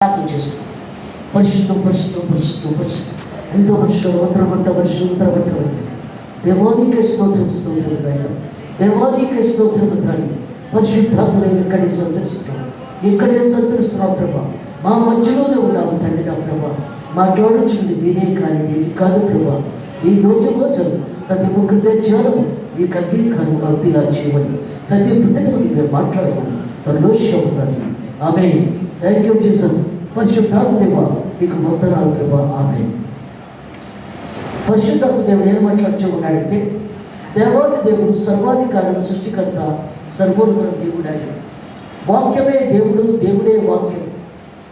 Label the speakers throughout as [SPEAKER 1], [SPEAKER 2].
[SPEAKER 1] ప్రార్థన చేస్తాం. పరిశుద్ధం పరిశుద్ధం పరిశుద్ధం పరిశుద్ధం ఎంతో వర్షం దేవానికి స్తోత్రం స్తోత్రం దేవానికి స్తోత్రం తండ్రి. పరిశుద్ధాత్మని ఇక్కడే సంచరిస్తున్నాం ప్రభా. మా మధ్యలోనే ఉన్నాము తండ్రి. నా ప్రభా మాట్లాడుచుంది మీరే కానీ నేను కాదు ప్రభా. ఈ రోజు ప్రతి ఒక్క ధ్యానము ఈ అంగీకారం అభిలా చేయమని ప్రతి బిడ్డతో మేము మాట్లాడమని తనలోష్యం తండ్రి. ఆమె థ్యాంక్ యూ జీసస్. పరిశుద్ధాత్మ దేవ నీకు వందనాలు ప్రభా. ఆమె పరిశుద్ధాత్మ దేవుడు ఏం మాట్లాడుతూ ఉన్నాడంటే, దేవాది దేవుడు సర్వాధికారుల సృష్టికర్త సర్వోన్నత దేవుడు. ఆయన వాక్యమే దేవుడు, దేవుడే వాక్యం.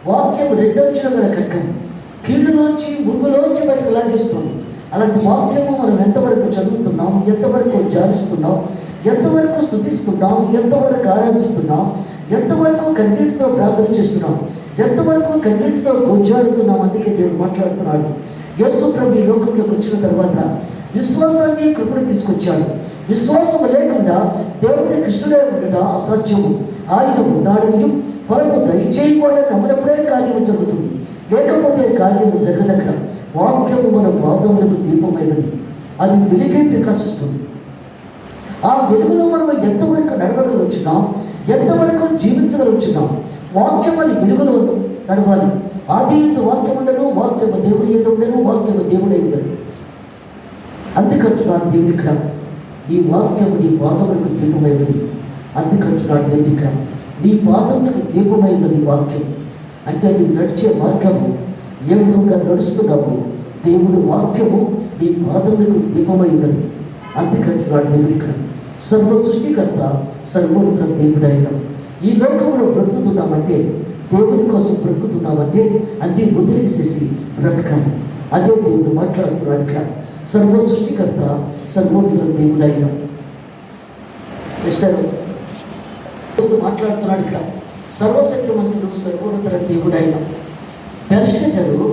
[SPEAKER 1] వాక్యం రెండొచ్చిన గల ఖడ్గం, కీళ్ళలోంచి మురుగులోంచి బయటకు లాగేస్తుంది. అలాంటి వాక్యము మనం ఎంతవరకు చదువుతున్నాం, ఎంతవరకు ధ్యానిస్తున్నాం, ఎంతవరకు స్తుతిస్తున్నాం, ఎంతవరకు ఆరాధిస్తున్నాం, ఎంతవరకు కన్నీటితో ప్రార్థన చేస్తున్నాం, ఎంతవరకు కన్నీటితో గొంజాడుతున్నాం. అందుకే దేవుడు మాట్లాడుతున్నాడు. యేసు ప్రభు ఈ లోకంలోకి వచ్చిన తర్వాత విశ్వాసాన్ని కృపను తీసుకొచ్చాడు. విశ్వాసం లేకుండా దేవుని కృష్ణుడే ఉండటం అసాధ్యము. ఆయన ఉన్నాడని పరము దయచేయకుండా నమ్మినప్పుడే కార్యము జరుగుతుంది, లేకపోతే కార్యము జరగదక్కడ. వాక్యము మన పాదములకు దీపమైనది, అది వెలుగే ప్రకాశిస్తుంది. ఆ వెలుగులో మనం ఎంతవరకు నడవగలుగుతున్నాం, ఎంతవరకు జీవించగలుగుతున్నాం. వాక్యం అని వెలుగులో నడవాలి. ఆది ఎందు వాక్యం ఉండను, వాక్యము దేవుడి ఎందు ఉండను, వాక్యము దేవుడే ఉండను. అందుకంటున్నాడు దేవుడి ఇక్కడ, నీ వాక్యము నీ పాదములకు దీపమైనది. అందుకంటున్నాడు దేవుడి ఇక్కడ, నీ పాదములకు దీపమైనది వాక్యం. అంటే నువ్వు నడిచే మార్గము ఏ విధంగా నడుస్తున్నావు, దేవుడు వాక్యము నీ పాదములకు దీపమై ఉన్నది. అందుకంటున్నాడు దేవుడి ఇక్కడ, సర్వ సృష్టికర్త సర్వోన్నత దేవుడైన ఈ లోకంలో బ్రతుకుతున్నామంటే, దేవుని కోసం బ్రతుకుతున్నామంటే అన్నీ వదిలేసేసి బ్రతకాలి. అదే దేవుడు మాట్లాడుతున్నాడు ఇక్కడ. సర్వ సృష్టికర్త సర్వోన్నత దేవుడైన దేవుడు మాట్లాడుతున్నాడు ఇక్కడ. సర్వశక్తిమంతుడు సర్వోన్నత దేవుడైన బెల్షజరు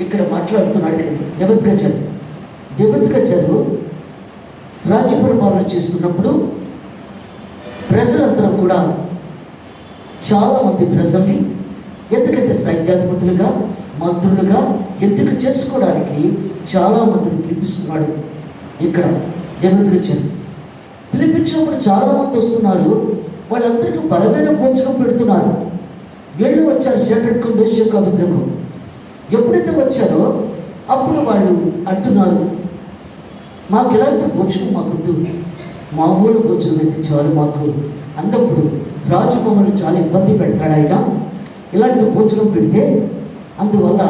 [SPEAKER 1] ఇక్కడ మాట్లాడుతున్నాడు. నెబుకద్నెజరు రాజ్య పరిపాలన చేస్తున్నప్పుడు ప్రజలందరూ కూడా చాలామంది ప్రజల్ని ఎందుకంటే సైన్యాధిపతులుగా మంత్రులుగా ఎందుకు చేసుకోవడానికి చాలామందిని పిలిపిస్తున్నాడు. ఇక్కడ నెబుకద్నెజరు పిలిపించినప్పుడు చాలామంది వస్తున్నారు. వాళ్ళందరికీ బలమైన భోజనం పెడుతున్నారు. వీళ్ళు వచ్చారు షడ్రకు, మేషకు, అబేద్నెగో. ఎప్పుడైతే వచ్చారో అప్పుడు వాళ్ళు అంటున్నారు, మాకు ఇలాంటి భోజనం మాకొద్దు, మామూలు భోజనం అయితే చాలు మాకు అన్నప్పుడు రాజు మమ్మల్ని చాలా ఇబ్బంది పెడతాడు. ఆయన ఇలాంటి భోజనం పెడితే అందువల్ల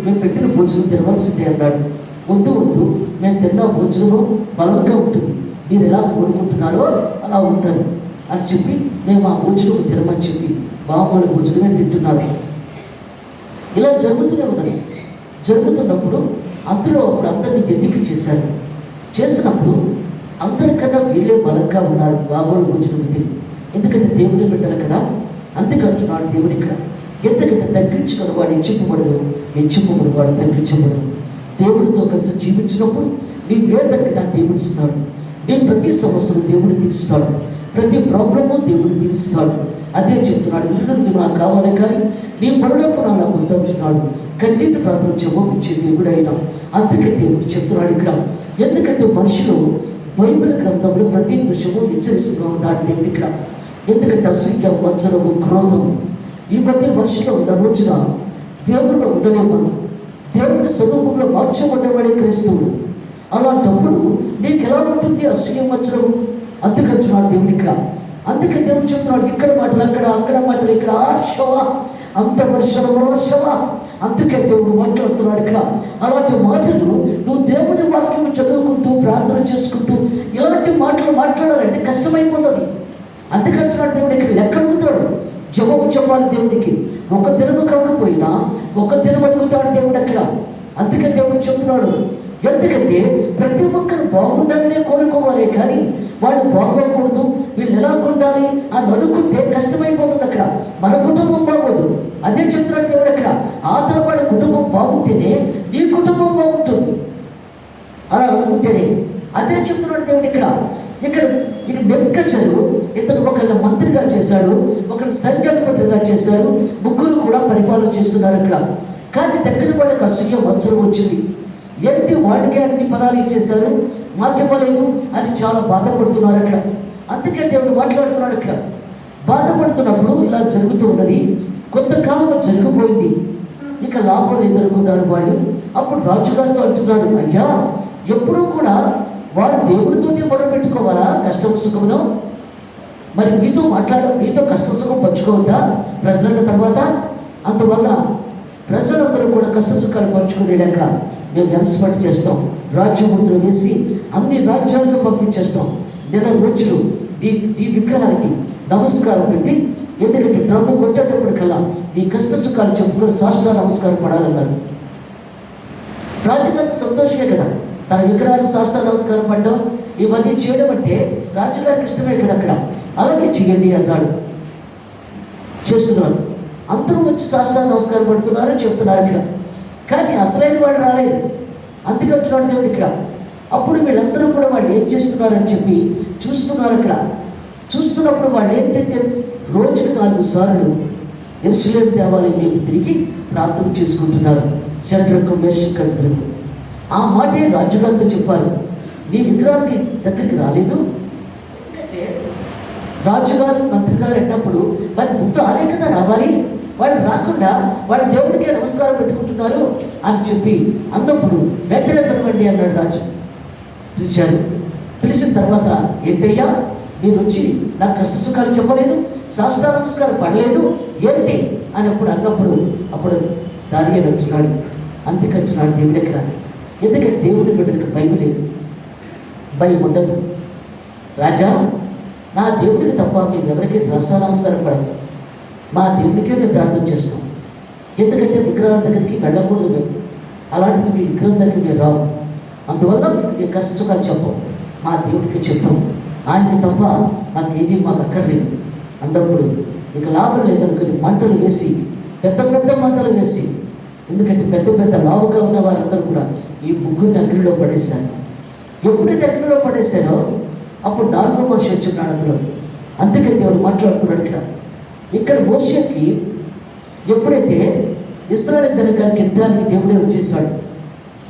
[SPEAKER 1] మేము పెట్టిన భోజనం తినవలసిందే అన్నాడు. వద్దు, మేము తిన్న భోజనము బలంగా ఉంటుంది, మీరు ఎలా కోరుకుంటున్నారో అలా ఉంటుంది అని చెప్పి మేము ఆ భోజనం తినమని చెప్పి మామూలు భోజనమే తింటున్నారు. ఇలా జరుగుతూనే ఉన్నది. జరుగుతున్నప్పుడు అప్పుడు అందరినీ ఎన్నిక చేశారు. చేసినప్పుడు అందరికన్నా వీళ్ళే బలంగా ఉన్నారు మామూలు భోజనం తిని. ఎందుకంటే దేవుని బిడ్డలు కదా. అందుకంటున్నాడు దేవుడు ఇక్కడ, ఎందుకంటే తగ్గించుకున్న వాడు హెచ్చింపబడు వాడు తగ్గించబడు. దేవుడితో కలిసి జీవించినప్పుడు నీ వేదనకి దాన్ని దేవుడు ఇస్తాడు. నీ ప్రతి సమస్యను దేవుడు తీరుస్తాడు, ప్రతి ప్రాబ్లము దేవుడు తీరుస్తాడు. అదే చెప్తున్నాడు, వినుడిది నాకు కావాలి కానీ నీ పరుడప్పుడు నాకు ఉంచున్నాడు. కన్నీటి ప్రార్థన జవాబిచ్చే దేవుడు అయినా. అందుకే దేవుడు చెప్తున్నాడు ఇక్కడ, ఎందుకంటే మనుషులు బైబిల్ గ్రంథంలో ప్రతి విషయము హెచ్చరిస్తూ ఉన్నాడు దేవుడు ఇక్కడ. ఎందుకంటే అసూయ, మత్సరము, క్రోధము ఇవన్నీ మనుషులు ఉన్న రోజున దేవుడిలో ఉండలేము. దేవుడి స్వరూపంలో మార్చబడ్డవాడే క్రీస్తువుడు. అలాంటప్పుడు నీకు ఎలా ఉంటుంది అసూయ, మత్సరము? అందుకంటున్నాడు దేవుడు ఇక్కడ. అందుకే దేవుడు చెప్తున్నాడు, ఇక్కడ మాటలు అక్కడ మాటలు ఇక్కడ, ఆర్షవా అంత వర్షవా. అందుకే దేవుడు మాట్లాడుతున్నాడు ఇక్కడ. అలాంటి మాటలు నువ్వు దేవుని వాక్యం చదువుకుంటూ ప్రార్థన చేసుకుంటూ ఇలాంటి మాటలు మాట్లాడాలంటే కష్టమైపోతుంది. అందుకంటున్నాడు దేవుడు ఇక్కడ, లెక్క అడుగుతాడు, జవాబు చెప్పాలి దేవునికి. ఒక దినము కాకపోయినా ఒక దినం అడుగుతాడు దేవుడు అక్కడ. అందుకే దేవుడు చెప్తున్నాడు, ఎందుకంటే ప్రతి ఒక్కరు బాగుండాలనే కోరుకోవాలి కానీ వాళ్ళు బాగోకూడదు, వీళ్ళు ఎలా ఉండాలి అని అనుకుంటే కష్టమైపోతుంది అక్కడ. మన కుటుంబం బాగోదు. అదే చెప్తున్నాడు దేవుడు అక్కడ. ఆతలపడే కుటుంబం బాగుంటేనే నీ కుటుంబం బాగుంటుంది. అలా అనుకుంటేనే అదే చెప్తున్నాడు దేవుడు ఇక్కడ. ఇక్కడ నెబుకద్నెజరు ఇతను ఒకళ్ళ మంత్రిగా చేశాడు, ఒకళ్ళు సైన్యాధిపతిగా చేశారు, ముగ్గురు కూడా పరిపాలన చేస్తున్నారు అక్కడ. కానీ దగ్గర వాళ్ళకి అసూయ మత్సరం వచ్చింది. ఏంటి వాళ్ళకే అన్ని పదాలు ఇచ్చేశారు, మాకివ్వలేదు అని చాలా బాధపడుతున్నారు అక్కడ. అందుకే దేవుడు మాట్లాడుతున్నాడు అక్కడ. బాధపడుతున్నప్పుడు ఇలా జరుగుతూ ఉన్నది. కొంతకాలం జరిగిపోయింది, ఇక లాభం లేదనుకున్నారు వాళ్ళు. అప్పుడు రాజుగారితో అంటున్నారు, అయ్యా ఎప్పుడూ కూడా వారు దేవుడితోటి మొదలుపెట్టుకోవాలా కష్టం సుఖమును? మరి మీతో కష్టం సుఖం పంచుకోవద్దా ప్రజల తర్వాత? అందువల్ల ప్రజలందరూ కూడా కష్ట సుఖాలు పంచుకునేలాక మేము వెనసపాటు చేస్తాం, రాజ్యముద్ర వేసి అన్ని రాజ్యాలకు పంపించేస్తాం. నెల రోజులు ఈ విగ్రహానికి నమస్కారం పెట్టి, ఎందుకంటే ప్రభు కొట్టేటప్పటికల్లా మీ కష్ట సుఖాలు చెప్పుకొని సాష్టాంగ నమస్కారం పడాలన్నారు. రాజుగారికి సంతోషమే కదా, తన విగ్రహానికి సాష్టాంగ నమస్కారం పడ్డం, ఇవన్నీ చేయడం అంటే రాజుగారికి ఇష్టమే కదా అక్కడ. అలాగే చేయండి అన్నాడు. చేస్తున్నారు, అందరూ వచ్చి సాష్టాంగ నమస్కారం పడుతున్నారు చెప్తున్నారు ఇక్కడ. కానీ అసలైన వాడు రాలేదు. అందుకంటున్నాడు దేవుడు ఇక్కడ. అప్పుడు వీళ్ళందరూ కూడా వాళ్ళు ఏం చేస్తున్నారని చెప్పి చూస్తున్నారు అక్కడ. చూస్తున్నప్పుడు వాళ్ళు ఏంటంటే రోజుకి 4 సార్లు యెరూషలేము దేవాలయం వైపు తిరిగి ప్రార్థన చేసుకుంటున్నారు. శద్రకు మేషకు ఆ మాటే రాజుగారితో చెప్పాలి, నీ విగ్రహానికి దగ్గరికి రాలేదు. ఎందుకంటే రాజుగారు మంత్రిగారు అన్నప్పుడు మరి ముందు ఆలే కదా రావాలి, వాళ్ళు రాకుండా వాళ్ళ దేవుడికే నమస్కారం పెట్టుకుంటున్నారు అని చెప్పి అన్నప్పుడు వెంటనే పిలవండి అన్నాడు రాజు. పిలిచారు. పిలిచిన తర్వాత ఏంటయ్యా మీరు వచ్చి నాకు కష్ట సుఖాలు చెప్పలేదు, సాష్టాంగ నమస్కారం పడలేదు ఏంటి అప్పుడు దానియేలు అంటున్నాడు, అందుకంటున్నాడు దేవుడి దగ్గర. ఎందుకంటే దేవుడి బిడ్డలకు భయం లేదు, భయం ఉండదు. రాజా నా దేవుడికి తప్ప మేము ఎవరికి సాష్టాంగ నమస్కారం పడము, మా దేవుడికే మేము ప్రార్థన చేస్తాం. ఎందుకంటే విగ్రహాల దగ్గరికి వెళ్ళకూడదు మేము, అలాంటిది మీ విగ్రహం దగ్గరికి మేము రావు. అందువల్ల మీకు కష్ట సుఖాలు చెప్పం, మా దేవుడికి చెప్తాం, ఆయనకి తప్ప మాకు అక్కర్లేదు అన్నప్పుడు ఇక లాభం లేదనుకుని మంటలు వేసి పెద్ద మంటలు వేసి, ఎందుకంటే పెద్ద లావుగా ఉన్న వారందరూ కూడా ఈ ముగ్గురిని అగ్నిలో పడేశారు. ఎప్పుడైతే అగ్నిలో పడేశారో అప్పుడు 4వ మనిషి వచ్చున్నాడు అందులో. అందుకే దేవుడు మాట్లాడుతున్నాడు ఇక్కడ మోషేకి ఎప్పుడైతే ఇశ్రాయేలు జనాంగానికి యుద్ధానికి దేవుడే వచ్చేసాడు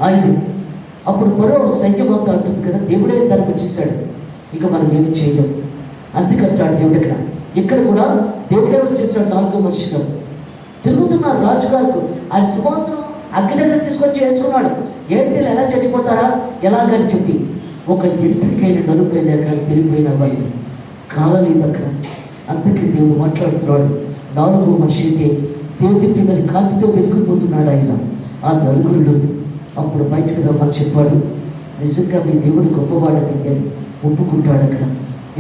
[SPEAKER 1] ఆయన, అప్పుడు మరో సైన్యమంతా అంటుంది కదా దేవుడే తనకు వచ్చేసాడు, ఇక మనం ఏమి చేయలేం. అందుకంటాడు దేవుడు ఇక్కడ కూడా దేవుడే వచ్చేసాడు. 4వ మనిషిగా తిరుగుతున్నారు రాజుగారికి. ఆయన సింహాసనం అగ్ని దగ్గర తీసుకొచ్చి వేసుకున్నాడు. ఏంటి ఎలా చచ్చిపోతారా ఎలాగని చెప్పి ఒక ఎంట్రికైన నలుపైనా కానీ తిరిగిపోయిన వాళ్ళు కాలలేదు అక్కడ. అందుకే దేవుడు మాట్లాడుతున్నాడు. 4వ మనిషి అయితే తేదిప్పి మరి కాంతితో వెలిగిపోతున్నాడు ఆయన. ఆ నలుగురుడు అప్పుడు బయటకు రమ్మని చెప్పాడు. నిజంగా మీ దేవుడు గొప్పవాడని అని ఒప్పుకుంటాడు అక్కడ.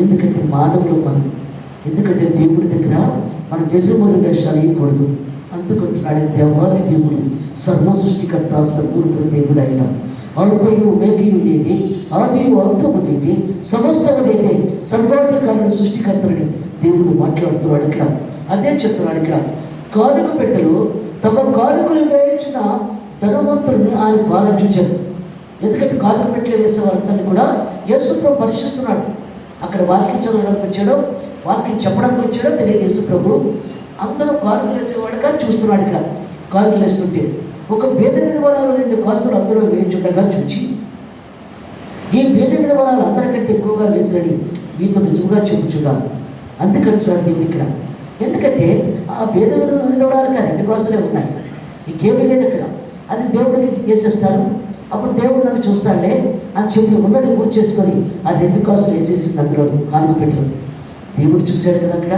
[SPEAKER 1] ఎందుకంటే మానవులు మనం, ఎందుకంటే దేవుడి దగ్గర మనం వెర్రిమొర్రి వేషాలు వేయకూడదు. అందుకుంటున్నాడు దేవాది దేవుడు, సర్వ సృష్టికర్త, సర్వోన్నత దేవుడు అయిన అల్పయు మేఘయు నేటి ఆదియు అంతము నేటి సమస్తము నేటి సర్వాధికారుని సృష్టికర్తలని దేవుడు మాట్లాడుతున్నాడు ఇక్కడ. అదే చెప్తున్నాడు ఇక్కడ. కానుక పెట్టెలు తమ కానుకలు వేయించిన ధనవంతులను ఆయన భారం చూచారు. ఎందుకంటే కానుక పెట్టెలు వేసే వారందరినీ కూడా యేసుప్రభు పరీక్షిస్తున్నాడు. అక్కడ వాక్యం చదవడానికి వచ్చాడో వాక్యం చెప్పడానికి వచ్చాడో తెలియదు యేసుప్రభు. అందరూ కానుకలు వేసేవాడుగా చూస్తున్నాడు ఇక్కడ. కానుకలు వేస్తుంటే ఒక పేద విధవరాలు 2 కాస్తులు అందరూ వేయించుండగా చూచి, ఈ పేద విధవరాలు అందరికంటే ఎక్కువగా వేసినని మీతో నిజంగా చెప్పుచున్నాను. అందుకంటున్నాడు దేవుడు ఇక్కడ. ఎందుకంటే ఆ పేద విధవరాలకు 2 కాసులే ఉన్నాయి, ఇంకేమీ లేదు అక్కడ. అది దేవుడికి వేసేస్తారు. అప్పుడు దేవుడు నన్ను చూస్తాడులే అని చెప్పి ఉన్నది గుర్తు చేసుకొని ఆ 2 కాసులు వేసేసింది అందులో కానుక పెట్టరు. దేవుడు చూశాడు కదా అక్కడ.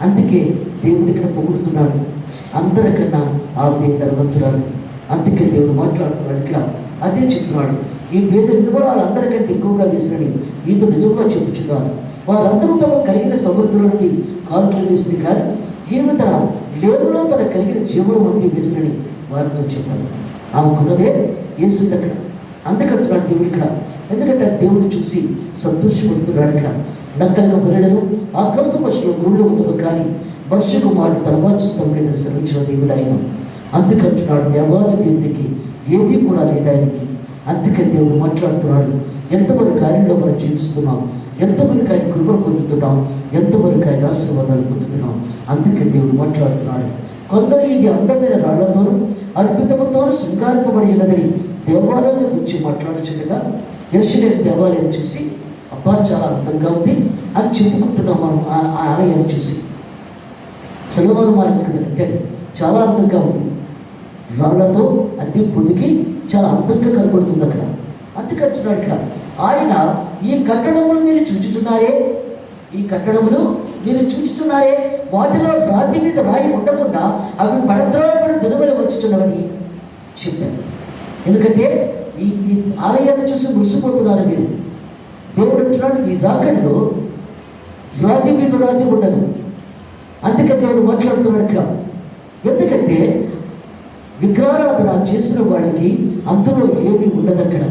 [SPEAKER 1] అందుకే దేవుడు ఇక్కడ పొగుడుతున్నాడు, అందరికన్నా ఆవిడ ధనవంతురాలు. అందుకే దేవుడు మాట్లాడుతున్నాడు ఇక్కడ. అదే చెప్తున్నాడు, ఈ పేద విధవరాలు అందరికంటే ఎక్కువగా వేసినని మీతో నిజంగా చెప్పుచున్నాను. వారందరూ తమ కలిగిన సమృద్ధుల నుండి కానుకలు వేసిన కానీ ఈమె తన లేవులో తన కలిగిన జీవుల వంటి వేసినని వారితో చెప్పాను. ఆమెకున్నదే వేసింది అక్కడ. అందుకంటున్నాడు దేవుడు ఇక్కడ. ఎందుకంటే దేవుడు చూసి సంతోషపడుతున్నాడు ఇక్కడ. నక్కలుగా బురడను ఆకాశ పక్షులు గుళ్ళు ఉండవు కానీ మనిషి కుమారుడు తలవాల్చుస్తాం లేదని సెలవించిన దేవుడు ఆయన. అందుకంటున్నాడు దేవాది దేవుడికి ఏది కూడా లేదు ఆయనకి. అందుకే దేవుడు మాట్లాడుతున్నాడు, ఎంతమంది కార్యంలో మనం జీవిస్తున్నాం, ఎంతవరకు ఆయన కృపను పొందుతున్నాం, ఎంతవరకు ఆయన ఆశీర్వాదాలు పొందుతున్నాం. అందుకే దేవుడు మాట్లాడుతున్నాడు, కొందరు ఇది అందమైన రాళ్లతోనూ అద్భుతముతోనూ శృంగారింపబడి ఉన్నదని దేవాలయం గురించి మాట్లాడుచుండగా యెరూషలేము దేవాలయం చూసి అబ్బా చాలా అందంగా ఉంది అని చెప్పుకుంటున్నాం మనం. ఆ ఆలయాన్ని చూసి సొలొమోను మహారాజు అంటే చాలా అందంగా ఉంది, రాళ్లతో అన్ని పొదిగి చాలా అందంగా కనబడుతుంది అక్కడ. అందుకంటున్నాడు ఇక్కడ ఆయన, ఈ కట్టడములు మీరు చూచుతున్నారే, ఈ కట్టడములు మీరు చూచుతున్నారే, వాటిలో రాతి మీద రాయి ఉండకుండా అవి పడద్రోయబడి దినములు వచ్చుచున్నవని చెప్పాను. ఎందుకంటే ఈ ఆలయాన్ని చూసి మురిసిపోతున్నారు మీరు. దేవుడు అంటున్నాడు, ఈ రాకడలో రాతి మీద రాతి ఉండదు. అందుకే దేవుడు మాట్లాడుతున్నాడు ఇక్కడ. ఎందుకంటే విగ్రహారాధన చేసిన వాడికి అందులో ఏమీ ఉండదు. అక్కడ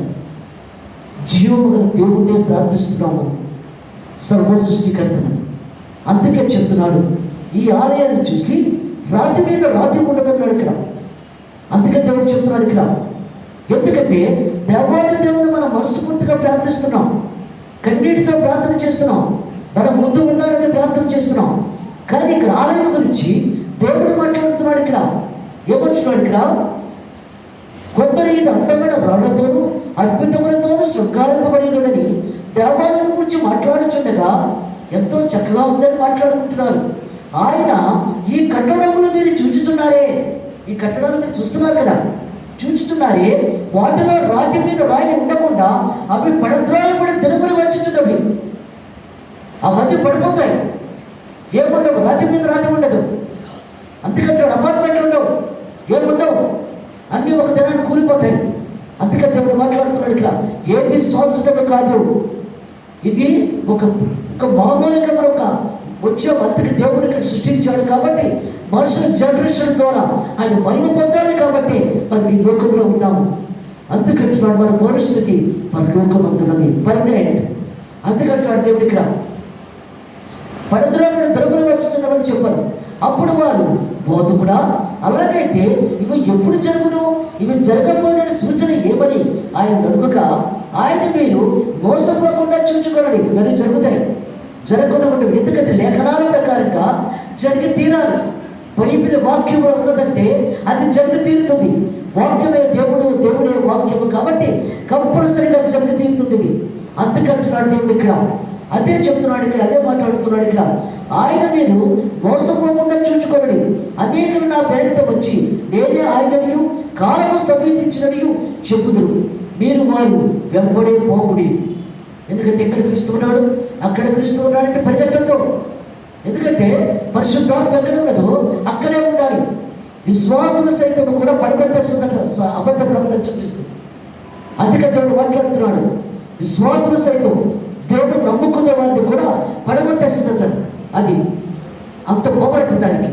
[SPEAKER 1] జీవము గల దేవుడే ప్రార్థిస్తున్నాము, సర్వ సృష్టికర్తను. అందుకే చెప్తున్నాడు, ఈ ఆలయాన్ని చూసి రాతి మీద రాతి ఉండదన్నాడు ఇక్కడ. అందుకే దేవుడు చెప్తున్నాడు ఇక్కడ. ఎందుకంటే దేవాది దేవుని మనం మనస్ఫూర్తిగా ప్రార్థిస్తున్నాం, కన్నీటితో ప్రార్థన చేస్తున్నాం, మన ముందు ఉన్నాడని ప్రార్థన చేస్తున్నాం. కానీ ఇక్కడ ఆలయం గురించి దేవుడు మాట్లాడుతున్నాడు ఇక్కడ. ఏమంటున్నాడు ఇక్కడ? కొందరు ఇది అందమైన రాళ్లతోనూ అద్భుతములతోనూ శృంగారింపబడినదని దేవాలయం గురించి మాట్లాడుచుండగా ఎంతో చక్కగా ఉందని మాట్లాడుకుంటున్నారు. ఆయన, ఈ కట్టడములు మీరు చూచుతున్నారే, ఈ కట్టడాలు మీరు చూస్తున్నారు కదా, చూచుతున్నారే, వాటిలో రాతి మీద రాయి ఉండకుండా అవి పడద్రోయబడి దినములు వచ్చుచున్నవి. అవన్నీ పడిపోతాయి, ఏముండవు, రాతి మీద రాతి ఉండదు. అందుకంటే అపార్ట్మెంట్లు ఉండవు, ఏముండవు, అన్నీ ఒక దినాన్ని కూలిపోతాయి. అందుకే దేవుడు మాట్లాడుతున్నాడు ఇట్లా, ఏది శాశ్వతము కాదు, ఇది ఒక మామూలుగా మరొక వచ్చే అంతటి దేవుడు ఇక్కడ సృష్టించాడు కాబట్టి మనుషుల జనరేషన్ ద్వారా ఆయన మహిమ పొందాలి కాబట్టి మరి ఈ లోకంలో ఉన్నాము. అందుకంటున్నాడు మన పరిస్థితి పరలోకమంతున్నది, పర్మనెంట్. అందుకంటున్నాడు దేవుడు ఇక్కడ, పడద్రోయబడి దినములు వచ్చుచున్నవని చెప్పారు. అప్పుడు వారు, బోధకుడా, అలాగైతే ఇవి ఎప్పుడు జరుగును, ఇవి జరగబోయిన సూచన ఏమని ఆయన అడుగుగా, ఆయన, మీరు మోసపోకుండా చూచుకోనండి, మరి జరుగుతాయి, జరగకుండా ఉంటుంది. ఎందుకంటే లేఖనాల ప్రకారంగా జరిగి తీరాలి. బైబిల్ వాక్యంలో ఉన్నదంటే అది జరిగి తీరుతుంది. వాక్యమే దేవుడే వాక్యము కాబట్టి కంపల్సరీగా జరిగి తీరుతుంది ఇది. అందుకంటున్నాడు దేవుడు ఇక్కడ, అదే చెప్తున్నాడు ఇక్కడ, అదే మాట్లాడుతున్నాడు ఇక్కడ. ఆయన, మీరు మోసపోకుండా చూచుకోండి, అనేకులు నా పేరుతో వచ్చి నేనే ఆయనను కాలము సమీపించినని చెప్పుదురు, మీరు వారు వెంబడే పోకుడి. ఎందుకంటే ఇక్కడ క్రీస్తు ఉన్నాడు, అక్కడ క్రీస్తు ఉన్నాడు అంటే పరిగెత్తతో. ఎందుకంటే పరిశుద్ధాత్మ ఎక్కడ ఉన్నదో అక్కడే ఉండాలి. విశ్వాసుల సైతం కూడా పడగొట్టేస్తుందట అబద్ధ ప్రబంధం చూపిస్తుంది. అందుకే దేవుడు మాట్లాడుతున్నాడు, విశ్వాసుల సైతం దేవుడు నమ్ముకునే వారిని కూడా పడగొట్టేస్తుందట. అది అంత పోగొట్టు దానికి.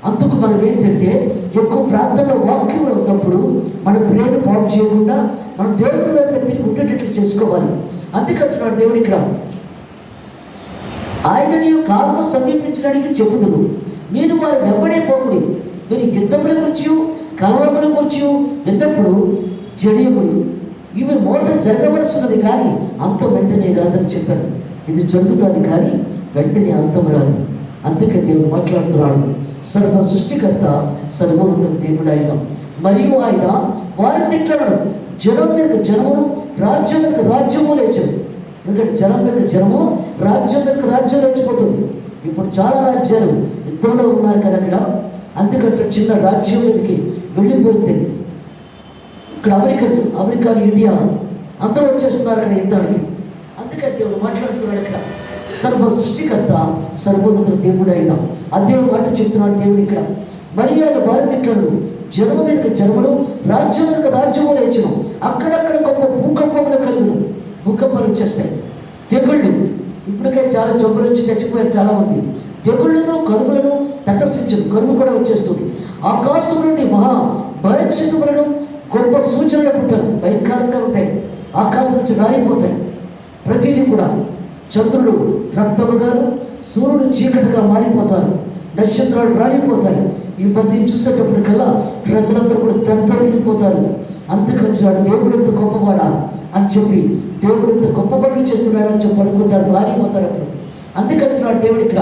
[SPEAKER 1] అందుకు మనం ఏంటంటే ఎక్కువ ప్రాంతంలో వాక్యంలో ఉన్నప్పుడు మన ప్రేమ పాటు చేయకుండా మనం దేవుడి వైపు తిరిగి ఉండేటట్లు చేసుకోవాలి. అందుకంటున్నాడు దేవుడు ఇక్కడ, ఆయన నీవు కాలము సమీపించడానికి చెప్పుదురు, మీరు వారు వెంబడే పోకుడి. మీరు యుద్ధముల గురించి కలవముల గురించి విన్నప్పుడు జడియముడు, ఇవి మోట జరగవలసినది కానీ అంతం వెంటనే రాదని చెప్పారు. ఇది జరుగుతుంది కానీ వెంటనే అంతం రాదు. అందుకే దేవుడు మాట్లాడుతున్నాడు, సర్వ సృష్టికర్త సర్వోన్నత దేవుడు ఆయన. మరియు ఆయన వారి తిట్లను జనం మీద జనమును, రాజ్యం మీద రాజ్యము లేచదు. ఎందుకంటే జనం మీద జనము, రాజ్యం మీద రాజ్యం లేచిపోతుంది. ఇప్పుడు చాలా రాజ్యాలు యుద్ధంలో ఉన్నారు కదా అక్కడ. అందుకంటే చిన్న రాజ్యం మీదకి వెళ్ళిపోయింది. ఇక్కడ అమెరికా, ఇండియా అందరూ వచ్చేస్తున్నారు అక్కడ యుద్ధానికి. అందుకని దేవుడు మాట్లాడుతున్నాడు ఇక్కడ, సర్వ సృష్టికర్త సర్వోన్నత దేవుడు అయిన అదే మాట చెప్తున్నాడు దేవుడు ఇక్కడ. మరియు ఆయన వారి తిట్లను జనము మీదకి జనములు, రాజ్యం మీదకి రాజ్యము లేచను. అక్కడక్కడ గొప్ప భూకంపములు కలుగును. భూకంపాలు వచ్చేస్తాయి. తెగుళ్ళు, ఇప్పటికే చాలా జబ్బులు వచ్చి చచ్చిపోయారు చాలామంది. తెగుళ్ళను, కరువులను తటస్థించను. కరువు కూడా వచ్చేస్తుంది. ఆకాశం నుండి మహా భయక్షితములను గొప్ప సూచనలు పుట్టారు. భయంకరంగా ఉంటాయి. ఆకాశం నుంచి రాలిపోతాయి. ప్రతిదీ కూడా చంద్రుడు రక్తముగాను, సూర్యుడు చీకటిగా మారిపోతారు, నక్షత్రాలు రాలిపోతాయి. ఇవన్నీ చూసేటప్పటికల్లా ప్రజలందరూ కూడా దత్తరిల్లిపోతారు. అందుకంటున్నాడు దేవుడు ఎంత గొప్పవాడా అని చెప్పి, దేవుడు ఎంత గొప్ప పనులు చేస్తున్నాడు అని చెప్పి అనుకుంటారు, మారిపోతారు అప్పుడు. అందుకంటున్నాడు దేవుడు ఇక్కడ,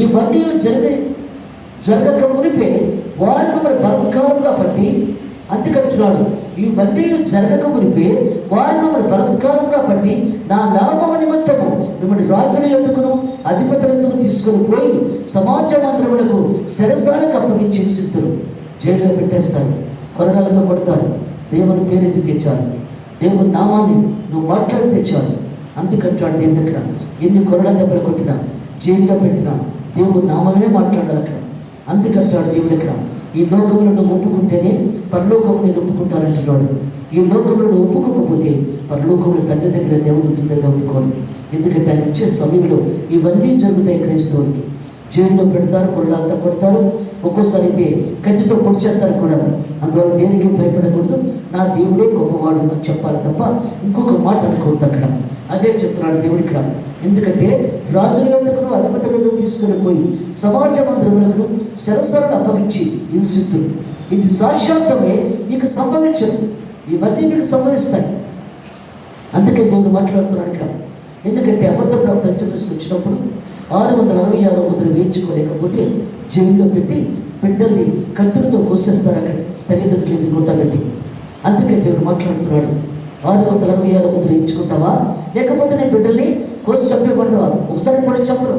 [SPEAKER 1] ఇవన్నీ జరగక మునిపే వారు మిమ్మల్ని బలత్కారంగా పట్టి, అందుకంటున్నాడు ఇవన్నీ జరగక మునిపే వారు మిమ్మల్ని బలత్కారంగా పట్టి నా నామ నిమిత్తము మిమ్మల్ని రాజుల ఎందుకును అధిపతుల ఎందుకు తీసుకొని పోయి సమాజ మందిరములకు శిరసాలకు అప్పగించి హింసిస్తారు, జైల్లో పెట్టేస్తారు, కొరడాలతో కొడతారు. దేవుని పేరెత్తి తెచ్చారు, దేవుని నామాన్ని నువ్వు మాట్లాడి తెచ్చారు. అందుకంటాడు దేవుడు అక్కడ, ఎన్ని కొరడా దెబ్బలు కొట్టినా, జైల్లో పెట్టినా దేవుని నామమే మాట్లాడాలి అక్కడ. అందుకంటాడు దేవుడు అక్కడ, ఈ లోకంలో నువ్వు ఒప్పుకుంటేనే పరలోకంలో నేను ఒప్పుకుంటానంటున్నాడు. ఈ లోకంలో నువ్వు ఒప్పుకోకపోతే పరలోకంలో తండ్రి దగ్గర దేవుడి దగ్గర ఒప్పుకోండి. ఎందుకంటే ఆయన ఇచ్చే సమయంలో ఇవన్నీ జరుగుతాయి. క్రైస్తవులకి జైల్లో పెడతారు, కొరడాలతో కొడతారు, ఒక్కోసారి అయితే కత్తితో పొడిచేస్తారు కూడా. అందువల్ల దేనికి భయపడకూడదు, నా దేవుడే గొప్పవాడు అని చెప్పాలి తప్ప ఇంకొక మాట అనకూడదు అక్కడ. అదే చెప్తున్నాడు దేవుడు ఇక్కడ. ఎందుకంటే రాజుల ఎందుకును అధిపతులను తీసుకుని పోయి సమాజ మందిరములకు శిరసాలను అప్పగించి హింసిస్తులు. ఇది సాక్షాత్తమే మీకు సంభవించదు, ఇవన్నీ మీకు సంభవిస్తాయి. అందుకే దేవుడు మాట్లాడుతున్నాడు ఇక్కడ. ఎందుకంటే అబద్ధ ప్రవర్తన వచ్చినప్పుడు 666 ముద్రలు వేయించుకోలేకపోతే జైల్లో పెట్టి బిడ్డల్ని కత్తులతో కోసేస్తారు అక్కడ, తల్లిదండ్రులు ఎదుర్కొంటా పెట్టి. అందుకే దేవుడు మాట్లాడుతున్నాడు, 666 ముద్రలు వేయించుకుంటావా, లేకపోతే నేను బిడ్డల్ని కోసి చంపేమంటావా? ఒకసారి కూడా చంపరు,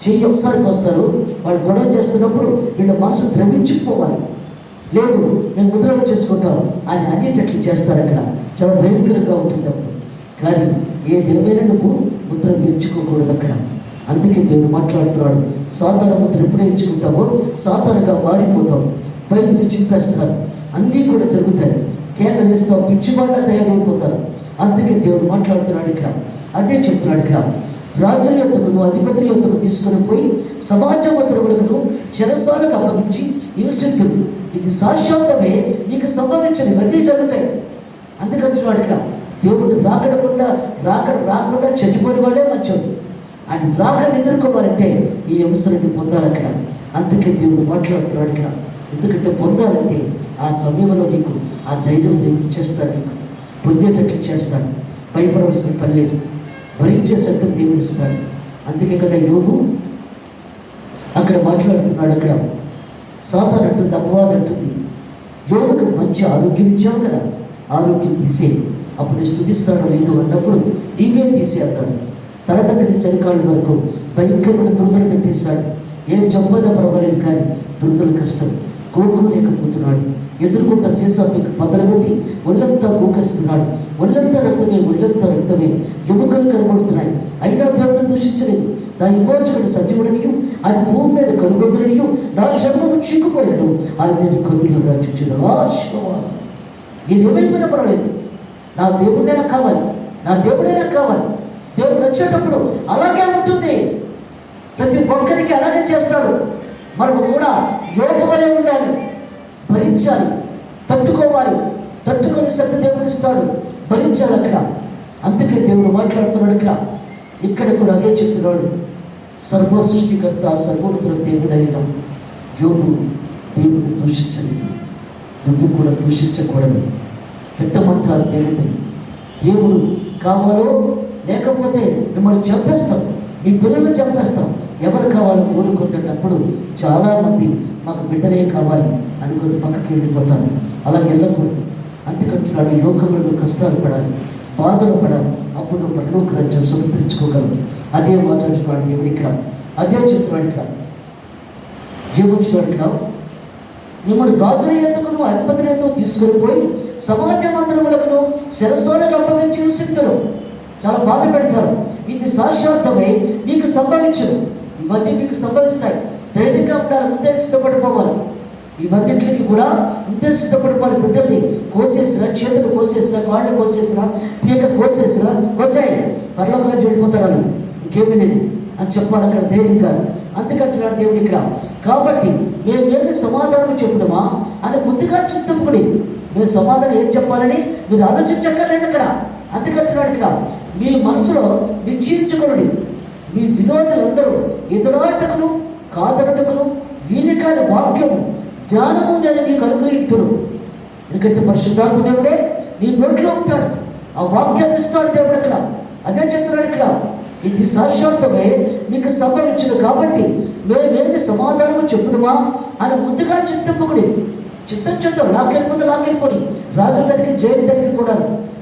[SPEAKER 1] చెయ్యి ఒకసారి కోస్తారు. వాళ్ళు గొడవ చేస్తున్నప్పుడు వీళ్ళ మనసు ద్రవించిపోవాలి. లేదు మేము ముద్రలు చేసుకుంటాం అని అన్నిటట్లు చేస్తారు అక్కడ. చాలా భయంకరంగా ఉంటుంది అప్పుడు. కానీ ఏదేమైనా నువ్వు ముద్ర వేయించుకోకూడదు అక్కడ. అందుకే దేవుడు మాట్లాడుతున్నాడు, సాతాను ముద్ర ఎప్పుడు ఎంచుకుంటావో సాతానుగా మారిపోతావు, బయటకు చింపేస్తారు, అన్నీ కూడా జరుగుతాయి, కేకలు వేస్తావు, పిచ్చివాళ్ళ తయారైపోతారు. అందుకే దేవుడు మాట్లాడుతున్నాడు ఇక్కడ. అదే చెప్తున్నాడు ఇక్కడ, రాజుల యొద్దకును అధిపతుల యొద్దకు తీసుకొని పోయి సమాజ మందిరములకు చెరసాలకు అప్పగించి హింసితులు. ఇది సాక్షాత్తమే నీకు సంభవించదు, ఇవన్నీ జరుగుతాయి. అందుకంటున్నాడు ఇక్కడ, దేవుడు రాకుండా చచ్చిపోయిన వాళ్ళే మంచోడు. ఆయన రాకని ఎదుర్కోవాలంటే ఈ అవసరాన్ని పొందాలి అక్కడ. అందుకే దేవుడు మాట్లాడుతున్నాడు ఇక్కడ. ఎందుకంటే పొందాలంటే ఆ సమయంలో నీకు ఆ ధైర్యం దేవుడు చేస్తాడు, నీకు పొందేటట్లు చేస్తాడు. భయపడవలసిన పని లేదు, భరించే శక్తిని దేవుడు ఇస్తాడు. అందుకే కదా యోబు అక్కడ మాట్లాడుతున్నాడు. అక్కడ సాతాను అంటుంది, అపవాదం అంటుంది, యోబుకు మంచి ఆరోగ్యం ఇచ్చావు కదా, ఆరోగ్యం తీసే, అప్పుడు స్తుతిస్తాడో లేదు అన్నప్పుడు నీవే తీసే అన్నాడు. తల దగ్గర చలికాళ్ళ వరకు భయంకరమైన దురదలు పెట్టేశాడు. ఏం జబ్బైనా పర్వాలేదు, కానీ దురదలు కష్టం, కోరుకోలేకపోతున్నాడు. ఎదుర్కొంట సీసా బదలగొట్టి ఒళ్ళంతా గూకేస్తున్నాడు. ఒళ్ళంతా రక్తమే, ఎముకలు కనబడుతున్నాయి. అయినా దేవుడు దూషించలేదు. దాని విమోచకుడు సజీవుడనియు ఆయన భూమి మీద కనుగొద్దుననియు నా చర్మము చీకుపోయాడు, ఆయన నేను కన్నులు రక్షించడం. నేను ఏమైపోయినా పర్వాలేదు, నా దేవుడే నాకు కావాలి, నా దేవుడే నాకు కావాలి. దేవుడు వచ్చేటప్పుడు అలాగే ఉంటుంది, ప్రతి ఒక్కరికి అలాగే చేస్తాడు. మనము కూడా యోబు వలె ఉండాలి, భరించాలి, తట్టుకోవాలి, తట్టుకొని శక్తి దేవుడు ఇస్తాడు, భరించాలి అక్కడ. అందుకే దేవుడు మాట్లాడుతున్నాడు ఇక్కడ కూడా అదే చెప్తున్నాడు. సర్వ సృష్టికర్త సర్వోన్నతుల దేవుడైన యోబు దేవుడిని దూషించలేదు, నువ్వు కూడా దూషించకూడదు. తిట్టమంటారు దేవుడిని, దేవుడు కావాలో లేకపోతే మిమ్మల్ని చంపేస్తాం, మీ పిల్లల్ని చంపేస్తాం. ఎవరు కావాలో కోరుకుంటున్నప్పుడు చాలామంది మాకు బిడ్డలే కావాలి అనుకుని పక్కకి వెళ్ళిపోతారు. అలా వెళ్ళకూడదు. అందుకంటున్నాడు, ఈ లోకంలో కష్టాలు పడాలి, బాధలు పడాలి, అప్పుడు నువ్వు పరలోక రాజ్యం సమర్పించుకోగలవు. అదే మాట్లాడుతున్నాడు దేవుడు ఇక్కడ. అదే చెప్తున్నాడు ఇక్కడ. ఏమొచ్చినాడు ఇక్కడ, మిమ్మల్ని రాజుల ఎందుకును అధిపతుల ఎందుకు తీసుకొని పోయి సమాజ మందిరములకు శిరస్సులకు అప్పగించి హింసిస్తారు, చాలా బాధ పెడతారు. ఇది సాక్షాత్తమై మీకు సంభవించదు, ఇవన్నీ మీకు సంభవిస్తాయి. ధైర్యంగా ఉండాలి, ముందే సిద్ధపడిపోవాలి. ఇవన్నింటికి కూడా ముందే సిద్ధపడిపోవాలి. బిడ్డల్ని కోసేసినా, చేతులు కోసేసినా, కాళ్ళు కోసేసినా, పీక కోసేసినా, కోసాయి పరలోకంగా వెళ్ళిపోతారు, వాళ్ళు ఇంకేమీ లేదు అని చెప్పాలి అక్కడ ధైర్యంగా. అందుకంటున్నాడు దేవుడు ఇక్కడ. కాబట్టి మేమేమి సమాధానం చెబుతామా అని ముందుగా చింతపుకుని, మేము సమాధానం ఏం చెప్పాలని మీరు ఆలోచించక్కర్లేదు అక్కడ. అందుకంటున్నాడు ఇక్కడ, మీ మనసులో నిశ్చయించుకోండి, మీ వినోదులందరూ ఎదురాటకులు కాదనటకులు వీలికాని వాక్యము జ్ఞానము నేను మీకు అనుగ్రహించును. ఎందుకంటే పరిశుద్ధాత్మ దేవుడే నీ నోట్లో ఉంటాడు, ఆ వాక్యాన్ని ఇస్తాడు దేవుడు. అక్కడ అదే చెప్తున్నాడు ఇక్కడ, ఇది సాక్షాత్మే మీకు సంభవించదు కాబట్టి మేమేమి సమాధానం చెప్పుదమా అని ముందుగా చింతింపకుడి. చింతించద్దు, లాకెళ్ళిపోని రాజు దగ్గరికి జైలు దగ్గరికి కూడా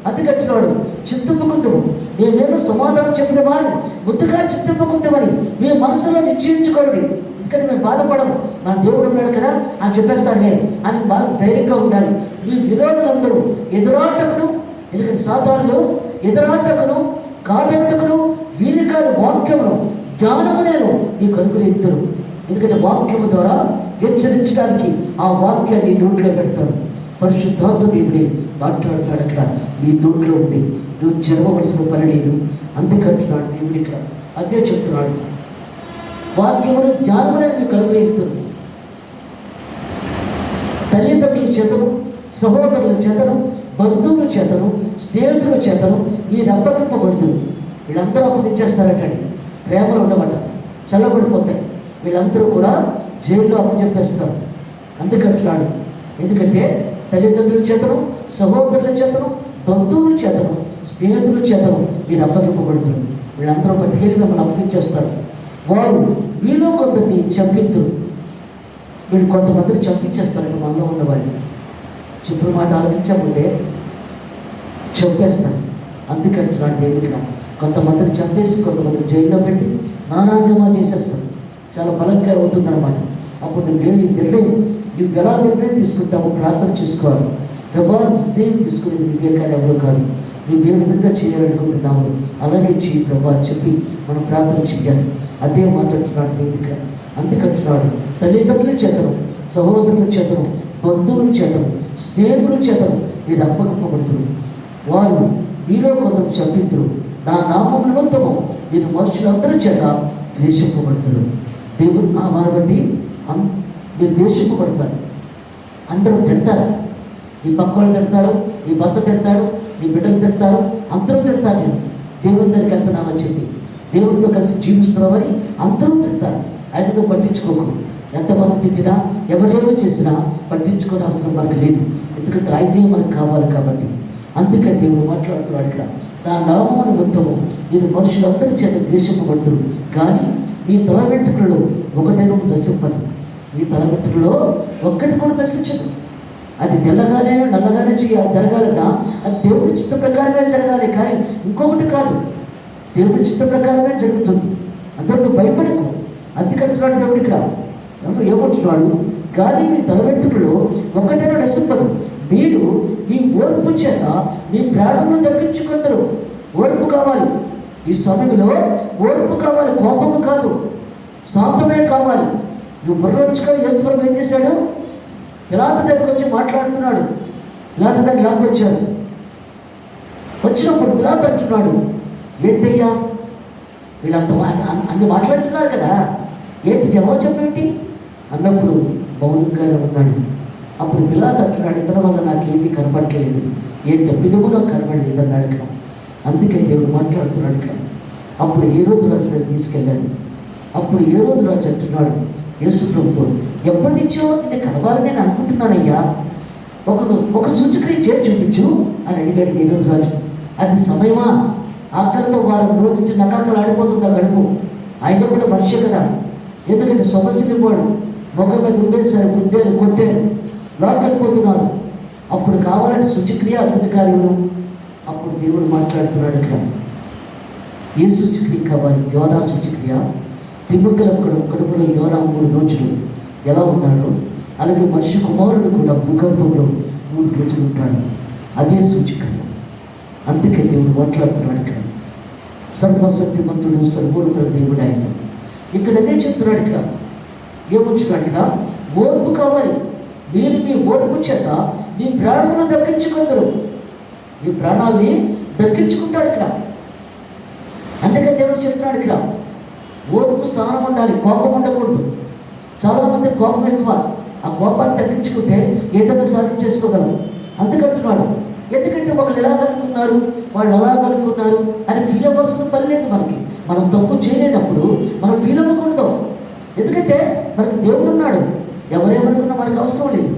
[SPEAKER 1] అందుకంటున్నాడు. చింతింపుకుంటాము, మేమేమో సమాధానం చెప్పుదమా అని ముందుగా చింతింపుకుంటామని మీ మనసులో నిశ్చయించుకోండి. ఎందుకంటే మేము బాధపడము, మన దేవుడు ఉన్నాడు కదా అని చెప్పేస్తాడులే అని బాగా ధైర్యంగా ఉండాలి. మీ విరోధులందరూ ఎదురాటకును, ఎందుకంటే సాతానులు ఎదురాటకును కాదంటకును వీరికాని వాక్యమును జ్ఞానము నేను మీకు అనుగ్రహించను. ఎందుకంటే వాక్యము ద్వారా హెచ్చరించడానికి ఆ వాక్యాన్ని నోట్లో పెడతాను. పరిశుద్ధాత్మ దేవుడే మాట్లాడతాడు అక్కడ నీ నోట్లో ఉండి, నువ్వు చెరవలసిన పని లేదు. అందుకంటున్నాడు దేవుడు ఇక్కడ, అదే చెప్తున్నాడు. వాక్యమును జ్ఞానమునే మీకు అనుగ్రహించను. తల్లిదండ్రుల చేతను, సహోదరుల చేతను, బంధువుల చేతను, స్నేహితుల చేతను మీరు అప్పగింపబడుతుంది. వీళ్ళందరూ అప్పగించేస్తారటండి, ప్రేమలు ఉండమాట, చల్లబడిపోతాయి. వీళ్ళందరూ కూడా జైల్లో అప్పచెప్పేస్తారు. అందుకంటున్నాడు, ఎందుకంటే తల్లిదండ్రుల చేతను, సహోదరుల చేతను, బంధువుల చేతను, స్నేహితుల చేతను మీరు అప్పగింపబడుతుంది. వీళ్ళందరూ పట్టుకెళ్ళి మిమ్మల్ని అప్పగించేస్తారు. వారు మీలో కొందరిని చంపిద్దురు. వీళ్ళు కొంతమందిని చంపించేస్తారంట, మనలో ఉన్నవాళ్ళు చెప్పిన మాట ఆలోచించకపోతే చంపేస్తారు. అందుకంటున్నాడు దేవుడికి, కొంతమందిని చంపేసి కొంతమందిని జైల్లో పెట్టి నానాంగమా చేసేస్తారు. చాలా బలంగా అవుతుందన్నమాట. అప్పుడు నువ్వేమి నువ్వు ఎలా నిర్ణయం తీసుకుంటావు ప్రార్థన చేసుకోవాలి. ప్రభా, నిర్ణయం తీసుకునేది నువ్వే కానీ ఎవరు కాదు, నువ్వే విధంగా చేయాలనుకుంటున్నావు అలాగే చెయ్యి ప్రభా అని చెప్పి మనం ప్రార్థన చేయాలి. అదే మాట్లాడుతున్నాడు దేవుడికి. అందుకంటున్నాడు, తల్లిదండ్రుల చేతను, సహోదరుల చేతను, బంధువుల చేతను, స్నేహితుల చేతను మీరు అప్పగింపబడుతున్నారు. వారు మీలో కొందరు చంపితురు. నా నామం నిమిత్తము మీరు మనుషులందరి చేత ద్వేషింపబడుతున్నారు. దేవుడు నామాన్ని బట్టి మీరు ద్వేషింపబడతారు. అందరూ తిడతారు, నీ పక్క వాళ్ళు తిడతారు, నీ భర్త తిడతాడు, నీ బిడ్డలు తిడతారు, అందరూ తిడతారు. నేను దేవుని దగ్గరికి వెళ్తున్నామని చెప్పి, దేవుడితో కలిసి జీవిస్తున్నామని అందరూ తిడతారు. అది నువ్వు పట్టించుకోకు. ఎంతమంది తిట్టినా, ఎవరేమో చేసినా పట్టించుకునే అవసరం మనకు లేదు. ఎందుకంటే ఆయనే మనకు కావాలి కాబట్టి. అందుకే దేవుడు మాట్లాడుతున్నాడు ఇక్కడ, నా నామము నిమిత్తము మీరు మనుషులందరి చేత ద్వేషింపబడుతున్నారు. కానీ మీ తల వెంట్రుకలలో ఒకటైనా నశింపదు. మీ తల వెంట్రుకలలో ఒక్కటి కూడా నశించదు. అది తెల్లగానే నల్లగానే జరగాలన్నా అది దేవుడి చిత్త ప్రకారమే జరగాలి, కానీ ఇంకొకటి కాదు. దేవుడి చిత్త ప్రకారమే జరుగుతుంది. అందరూ నువ్వు భయపడకు. అందుకంటున్నాడు దేవుడు ఇక్కడ. ఏమంటున్నాడు, కానీ మీ తల వెంట్రుకలలో ఒక్కటైనా నశింపదు. మీరు మీ ఓర్పు చేత మీ ప్రాణమును దక్కించుకుందరు. ఓర్పు కావాలి ఈ సమయంలో, ఓర్పు కావాలి, కోపము కాదు, శాంతమే కావాలి. నువ్వు బుర్రొచ్చుకొని యేసుప్రభు ఏం చేశాడు, పిలాతు దగ్గరికి వచ్చి మాట్లాడుతున్నాడు. పిలాతు దగ్గర లాక్కొచ్చాడు. వచ్చినప్పుడు పిలాతు అంటున్నాడు, ఏంటయ్యా వీళ్ళంత అన్ని మాట్లాడుతున్నారు కదా, ఏంటి జవాబు చెప్పేంటి అన్నప్పుడు మౌనంగానే ఉన్నాడు. అప్పుడు పిలాతు అంటున్నాడు, ఇతని వల్ల నాకేమీ కనపడలేదు, ఏ తప్పిదమో నాకు కనపడలేదు అన్నాడు ఇక్కడ. అందుకే దేవుడు మాట్లాడుతున్నాడు ఇక్కడ. అప్పుడు హేరోదు రాజు దగ్గర తీసుకెళ్ళాడు. అప్పుడు హేరోదు రాజు అంటున్నాడు యేసు ప్రభుతో, ఎప్పటి నుంచో నేను కలవాలని నేను అనుకుంటున్నానయ్యా, ఒక సూచక్రియ చేసి చూపించు అని అడిగాడు హేరోదు రాజు. అది సమయమా? ఆకలితో వారం రోజు నుంచి నకాకలు ఆడిపోతుంది ఆ గడుపు. ఆయన కూడా మనిషి కదా, ఎందుకంటే సమస్యని వాడు ముఖం మీద ఉండేసారు, గుద్దేరు, కొట్టారు, లాక్కెళ్ళిపోతున్నారు. అప్పుడు కావాలంటే సూచక్రియ, అద్భుత కార్యము. అప్పుడు దేవుడు మాట్లాడుతున్నాడు ఇక్కడ, ఏ సూచక్రియ కావాలి? యోనా సూచక్రియ. త్రిముక్కల కడుపులో యోనా 3 రోజులు ఎలా ఉన్నాడో అలాగే మనిషి కుమారుడు కూడా భూగర్భంలో 3 రోజులు ఉంటాడు. అదే సూచక్రియ. అందుకే దేవుడు మాట్లాడుతున్నాడు ఇక్కడ. సర్వశక్తిమంతుడు, సర్వోన్నత దేవుడు ఆయన. ఇక్కడ అదే చెప్తున్నాడు ఇక్కడ. ఏమొచ్చినట్టుగా ఓర్పు కావాలి. మీరు మీ ఓర్పు చేత మీ ప్రాణాలను దక్కించుకుందరు. మీ ప్రాణాలని దక్కించుకుంటారు ఇక్కడ. అందుకని దేవుడు చెప్తున్నాడు ఇక్కడ, ఓర్పు సహనం ఉండాలి, కోపం ఉండకూడదు. చాలామంది కోపం ఎక్కువ. ఆ కోపాన్ని తగ్గించుకుంటే ఏదైనా సాధించేసుకోగలం. అందుకంటున్నాడు, ఎందుకంటే ఒకళ్ళు ఎలాగనుకున్నారు, వాళ్ళు ఎలాగనుకున్నారు అని ఫీల్ అవ్వాల్సిన పని లేదు మనకి. మనం తప్పు చేయలేనప్పుడు మనం ఫీల్ అవ్వకూడదు. ఎందుకంటే మనకు దేవుడు ఉన్నాడు. ఎవరేమనుకున్నా మనకు అవసరం లేదు.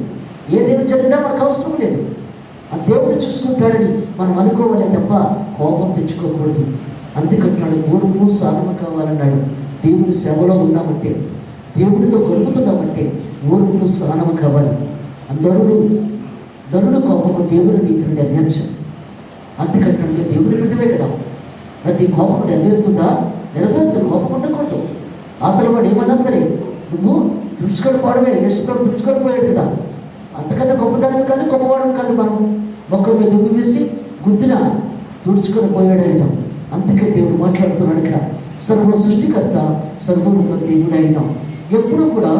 [SPEAKER 1] ఏదైనా జరిగినా మనకు అవసరం లేదు, ఆ దేవుడు చూసుకుంటాడని మనం అనుకోవాలి తప్ప కోపం తెచ్చుకోకూడదు. అందుకంటున్నాడు ఓర్పు సహనం కావాలన్నాడు. దేవుడి సేవలో ఉన్నామంటే, దేవుడితో గడుపుతున్నామంటే ఓర్పు సహనం కావాలి. నరుడు కోపము దేవుని నీతిని నెరవేర్చదు. అందుకంటే దేవుడి బిడ్డవే కదా, అది కోపం నెరవేరుతుందా? నెరవేరుతుంది. కోపం ఉండకూడదు. అతను వాడు ఏమన్నా సరే నువ్వు తుడుచుకొని పోవడమే. యేసుప్రభు తుడుచుకొని పోయాడు కదా, అంతకన్నా గొప్పతనం కాదు, గొప్పవాడు కాదు. మనం మొక్కల మీద ఉమ్మి వేసి గుద్దిన తుడుచుకొని పోయాడు ఆయన. అందుకే దేవుడు మాట్లాడుతున్నాడు ఇక్కడ, సర్వ సృష్టికర్త సర్వోన్నత దేవుడు అయినా. ఎప్పుడూ కూడా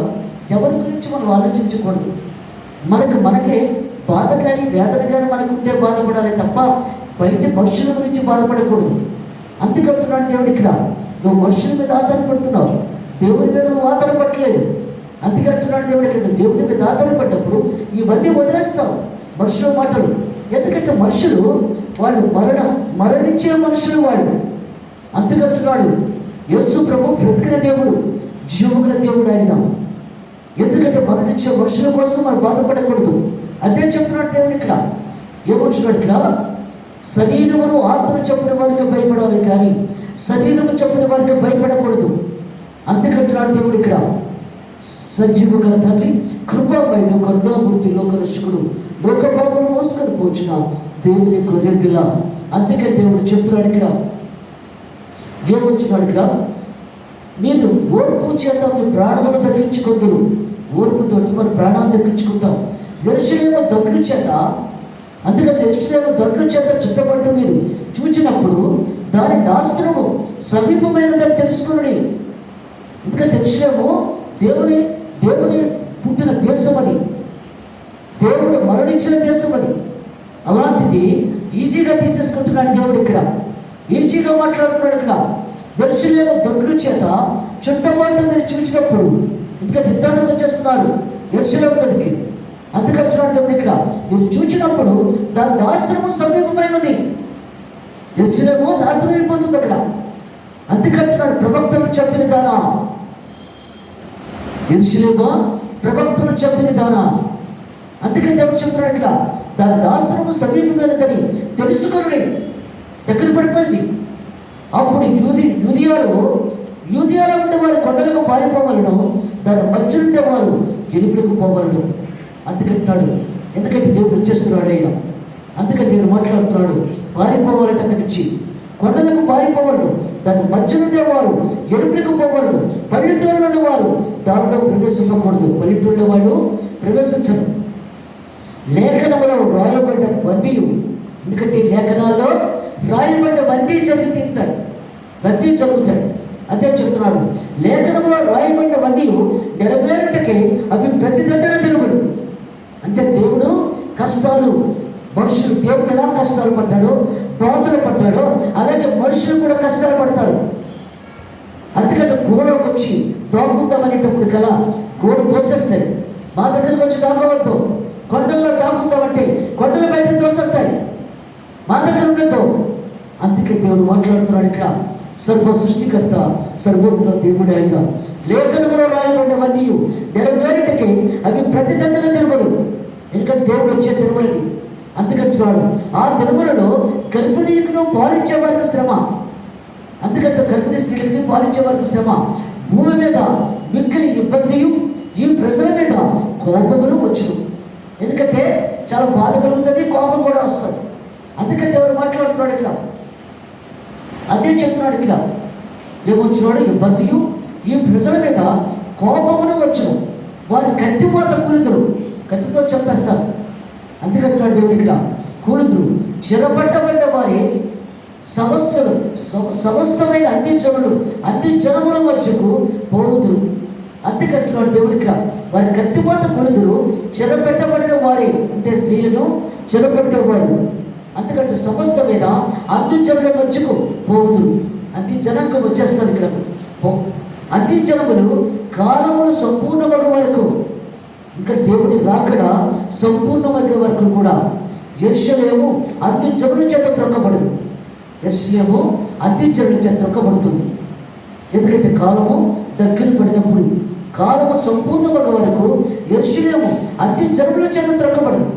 [SPEAKER 1] ఎవరి గురించి మనం ఆలోచించకూడదు. మనకే బాధ కానీ వేదన కానీ మనకుంటే బాధపడాలి తప్ప బయట మనుషుల గురించి బాధపడకూడదు. అందుకంటున్నాడు దేవుడు ఇక్కడ, నువ్వు మనుషుల మీద ఆధారపడుతున్నావు, దేవుని మీద నువ్వు ఆధారపడలేదు. అందుకంటున్నాడు దేవుడు ఇక్కడ, దేవుని మీద ఆధారపడ్డప్పుడు ఇవన్నీ వదిలేస్తావు మనుషుల మాటలు. ఎందుకంటే మనుషులు వాళ్ళు మరణించే మనుషులు వాళ్ళు. అందుకంటున్నాడు యేసు ప్రభు బ్రతికిన దేవుడు, జీవముల దేవుడు ఆయన. ఎందుకంటే మరణించే మనుషుల కోసం మనం బాధపడకూడదు. అదే చెప్తున్నాడు దేవుడు ఇక్కడ. ఏమంటున్నాడు ఇక్కడ, శరీరమును ఆత్మ చెప్పిన వారికి భయపడాలి కానీ శరీరము చెప్పిన వారికి భయపడకూడదు. అందుకంటున్నాడు దేవుడు ఇక్కడ, సజీవు గల తండ్రి కృపామయుడు కరుణామూర్తి లోకరక్షకుడు లోకపాపను మోసుకొని పోచిన దేవుని గొర్రెపిల్ల. అందుకే దేవుడు చెప్తున్నాడు ఇక్కడ, ఏమొచ్చినాడు ఇక్కడ, మీరు ఓర్పు చేత మీ ప్రాణాలను దక్కించుకుందరు. ఓర్పుతోటి మన ప్రాణాలను దక్కించుకుంటాం. యెరూషలేము దొడ్ల చేత, అందుకని యెరూషలేము దొడ్ల చేత చుట్టబట్టు మీరు చూచినప్పుడు దాని నాశనము సమీపమైనదని తెలుసుకుని. ఎందుకంటే యెరూషలేము దేవుని పుట్టిన దేశం, అది దేవుడు మరణించిన దేశం. అది అలాంటిది ఈజీగా తీసేసుకుంటున్నాడు దేవుడు ఇక్కడ, ఈజీగా మాట్లాడుతున్నాడు ఇక్కడ. యెరూషలేము దొడ్ల చేత చుట్టబట్టు మీరు చూసినప్పుడు, ఎందుకంటే యుద్ధానికి వచ్చేస్తున్నారు యెరూషలేము మీదకి. అందుకంటున్నాడు దేవుడు ఇక్కడ, మీరు చూసినప్పుడు దాని నాశనము సమీపమైనది. యెరూషలేము నాశనం అయిపోతుంది అక్కడ. అందుకంటున్నాడు ప్రవక్తలు చెప్పిన దానా, యెరూషలేము ప్రవక్తలు చెప్పిన దానా. అందుకని దేవుడు చెప్తున్నాడు ఇక్కడ, దాని నాశనము సమీపమైనదని తెలుసుకొని దగ్గర పడిపోయింది. అప్పుడు యూదియాలో ఉండేవారు కొండలకు పారిపోవాలను, దాని మధ్య ఉండేవారు గెలుపులకు పోవాలను. అందుకంటున్నాడు, ఎందుకంటే దేవుడు వచ్చేస్తున్నాడు ఆయన. అందుకని దేవుడు మాట్లాడుతున్నాడు, పారిపోవాలంటే అక్కడి నుంచి కొండలకు పారిపోవాలను, దాని మధ్య ఉండేవారు గెలుపులకు పోవాలను. పల్లెటూరులో ఉన్నవారు దానిలో ప్రవేశించకూడదు. పల్లెటూరులో వాళ్ళు ప్రవేశించరు. లేఖనములో రాయబడ్డవన్నీ, ఎందుకంటే లేఖనాల్లో రాయబడ్డవన్నీ జరుగుతాయి. అదే చెప్తున్నాడు, లేఖనంలో రాయబడినవన్నీ నెరవేరుటకే అవి ప్రతిదండన తెలుగుడు. అంటే దేవుడు కష్టాలు, మనుషులు దేవుడు ఎలా కష్టాలు పడ్డాడో, బాధలు పడ్డాడో, అలాగే మనుషులు కూడా కష్టాలు పడతారు. అందుకంటే గోడకు వచ్చి దాక్కుందామనేటప్పుడు కల గోడ తోసేస్తాయి. మా దగ్గరకు వచ్చి దాక్కోవద్దు, కొండల్లో దాక్కుందామంటే కొండల బయటకు తోసేస్తాయి, మా దగ్గర ఉండదు. అందుకే దేవుడు మాట్లాడుతున్నాడు ఇక్కడ, సర్వ సృష్టికర్త సర్వోన్నత దేవుడు ఆయన. లేఖనంలో రాయబడినవన్నీ నెరవేరుటకే అవి ప్రతిదండన తిరుమలు. ఎందుకంటే దేవుడు వచ్చే తిరుమలకి. అందుకంటున్నాడు, ఆ తిరుమలలో గర్భిణీకును పాలించే వారికి శ్రమ. అందుకంటే గర్భిణీ స్త్రీలకి పాలించే వారికి శ్రమ. భూమి మీద మిక్కిలి ఇబ్బందియు ఈ ప్రజల మీద కోపమును వచ్చును. ఎందుకంటే చాలా బాధ కలుగుతుంది, కోపం కూడా వస్తుంది. అందుకే దేవుడు మాట్లాడుతున్నాడు ఇక్కడ, అదే చెప్తున్నాడు ఇక్కడ. ఏమొచ్చినాడు, ఇబ్బందియు ఈ ప్రజల మీద కోపమును వచ్చును, వారి కత్తిపోత కూలితురు, కత్తితో చెప్పేస్తారు. అందుకంటున్నాడు దేవుడు ఇక్కడ, కూలితురు చెరపట్టబడ్డ వారి సమస్తమైన అన్ని జనముల మధ్యకు పోవుదురు. అందుకంటున్నాడు దేవుడు ఇక్కడ, వారి కత్తిపోత కూలితురు చెరపెట్టబడిన వారే, అంటే స్త్రీలను చెరపెట్టేవారు. అందుకంటే సమస్తమైన అన్ని జనుల మధ్యకు పోవుదురు. అన్ని జనాంగం వచ్చేస్తుంది ఇక్కడ. అన్ని జనములు కాలములు సంపూర్ణమగ వరకు, ఇంకా దేవుడి రాకడ సంపూర్ణమగ వరకు కూడా యెరూషలేము అన్ని జనుల చేత త్రొక్కబడదు. యెరూషలేము అన్ని జనుల చేత త్రొక్కబడుతుంది. ఎందుకంటే కాలము దగ్గర పడినప్పుడు, కాలము సంపూర్ణమగ వరకు యెరూషలేము అన్ని జనుల చేత త్రొక్కబడదు.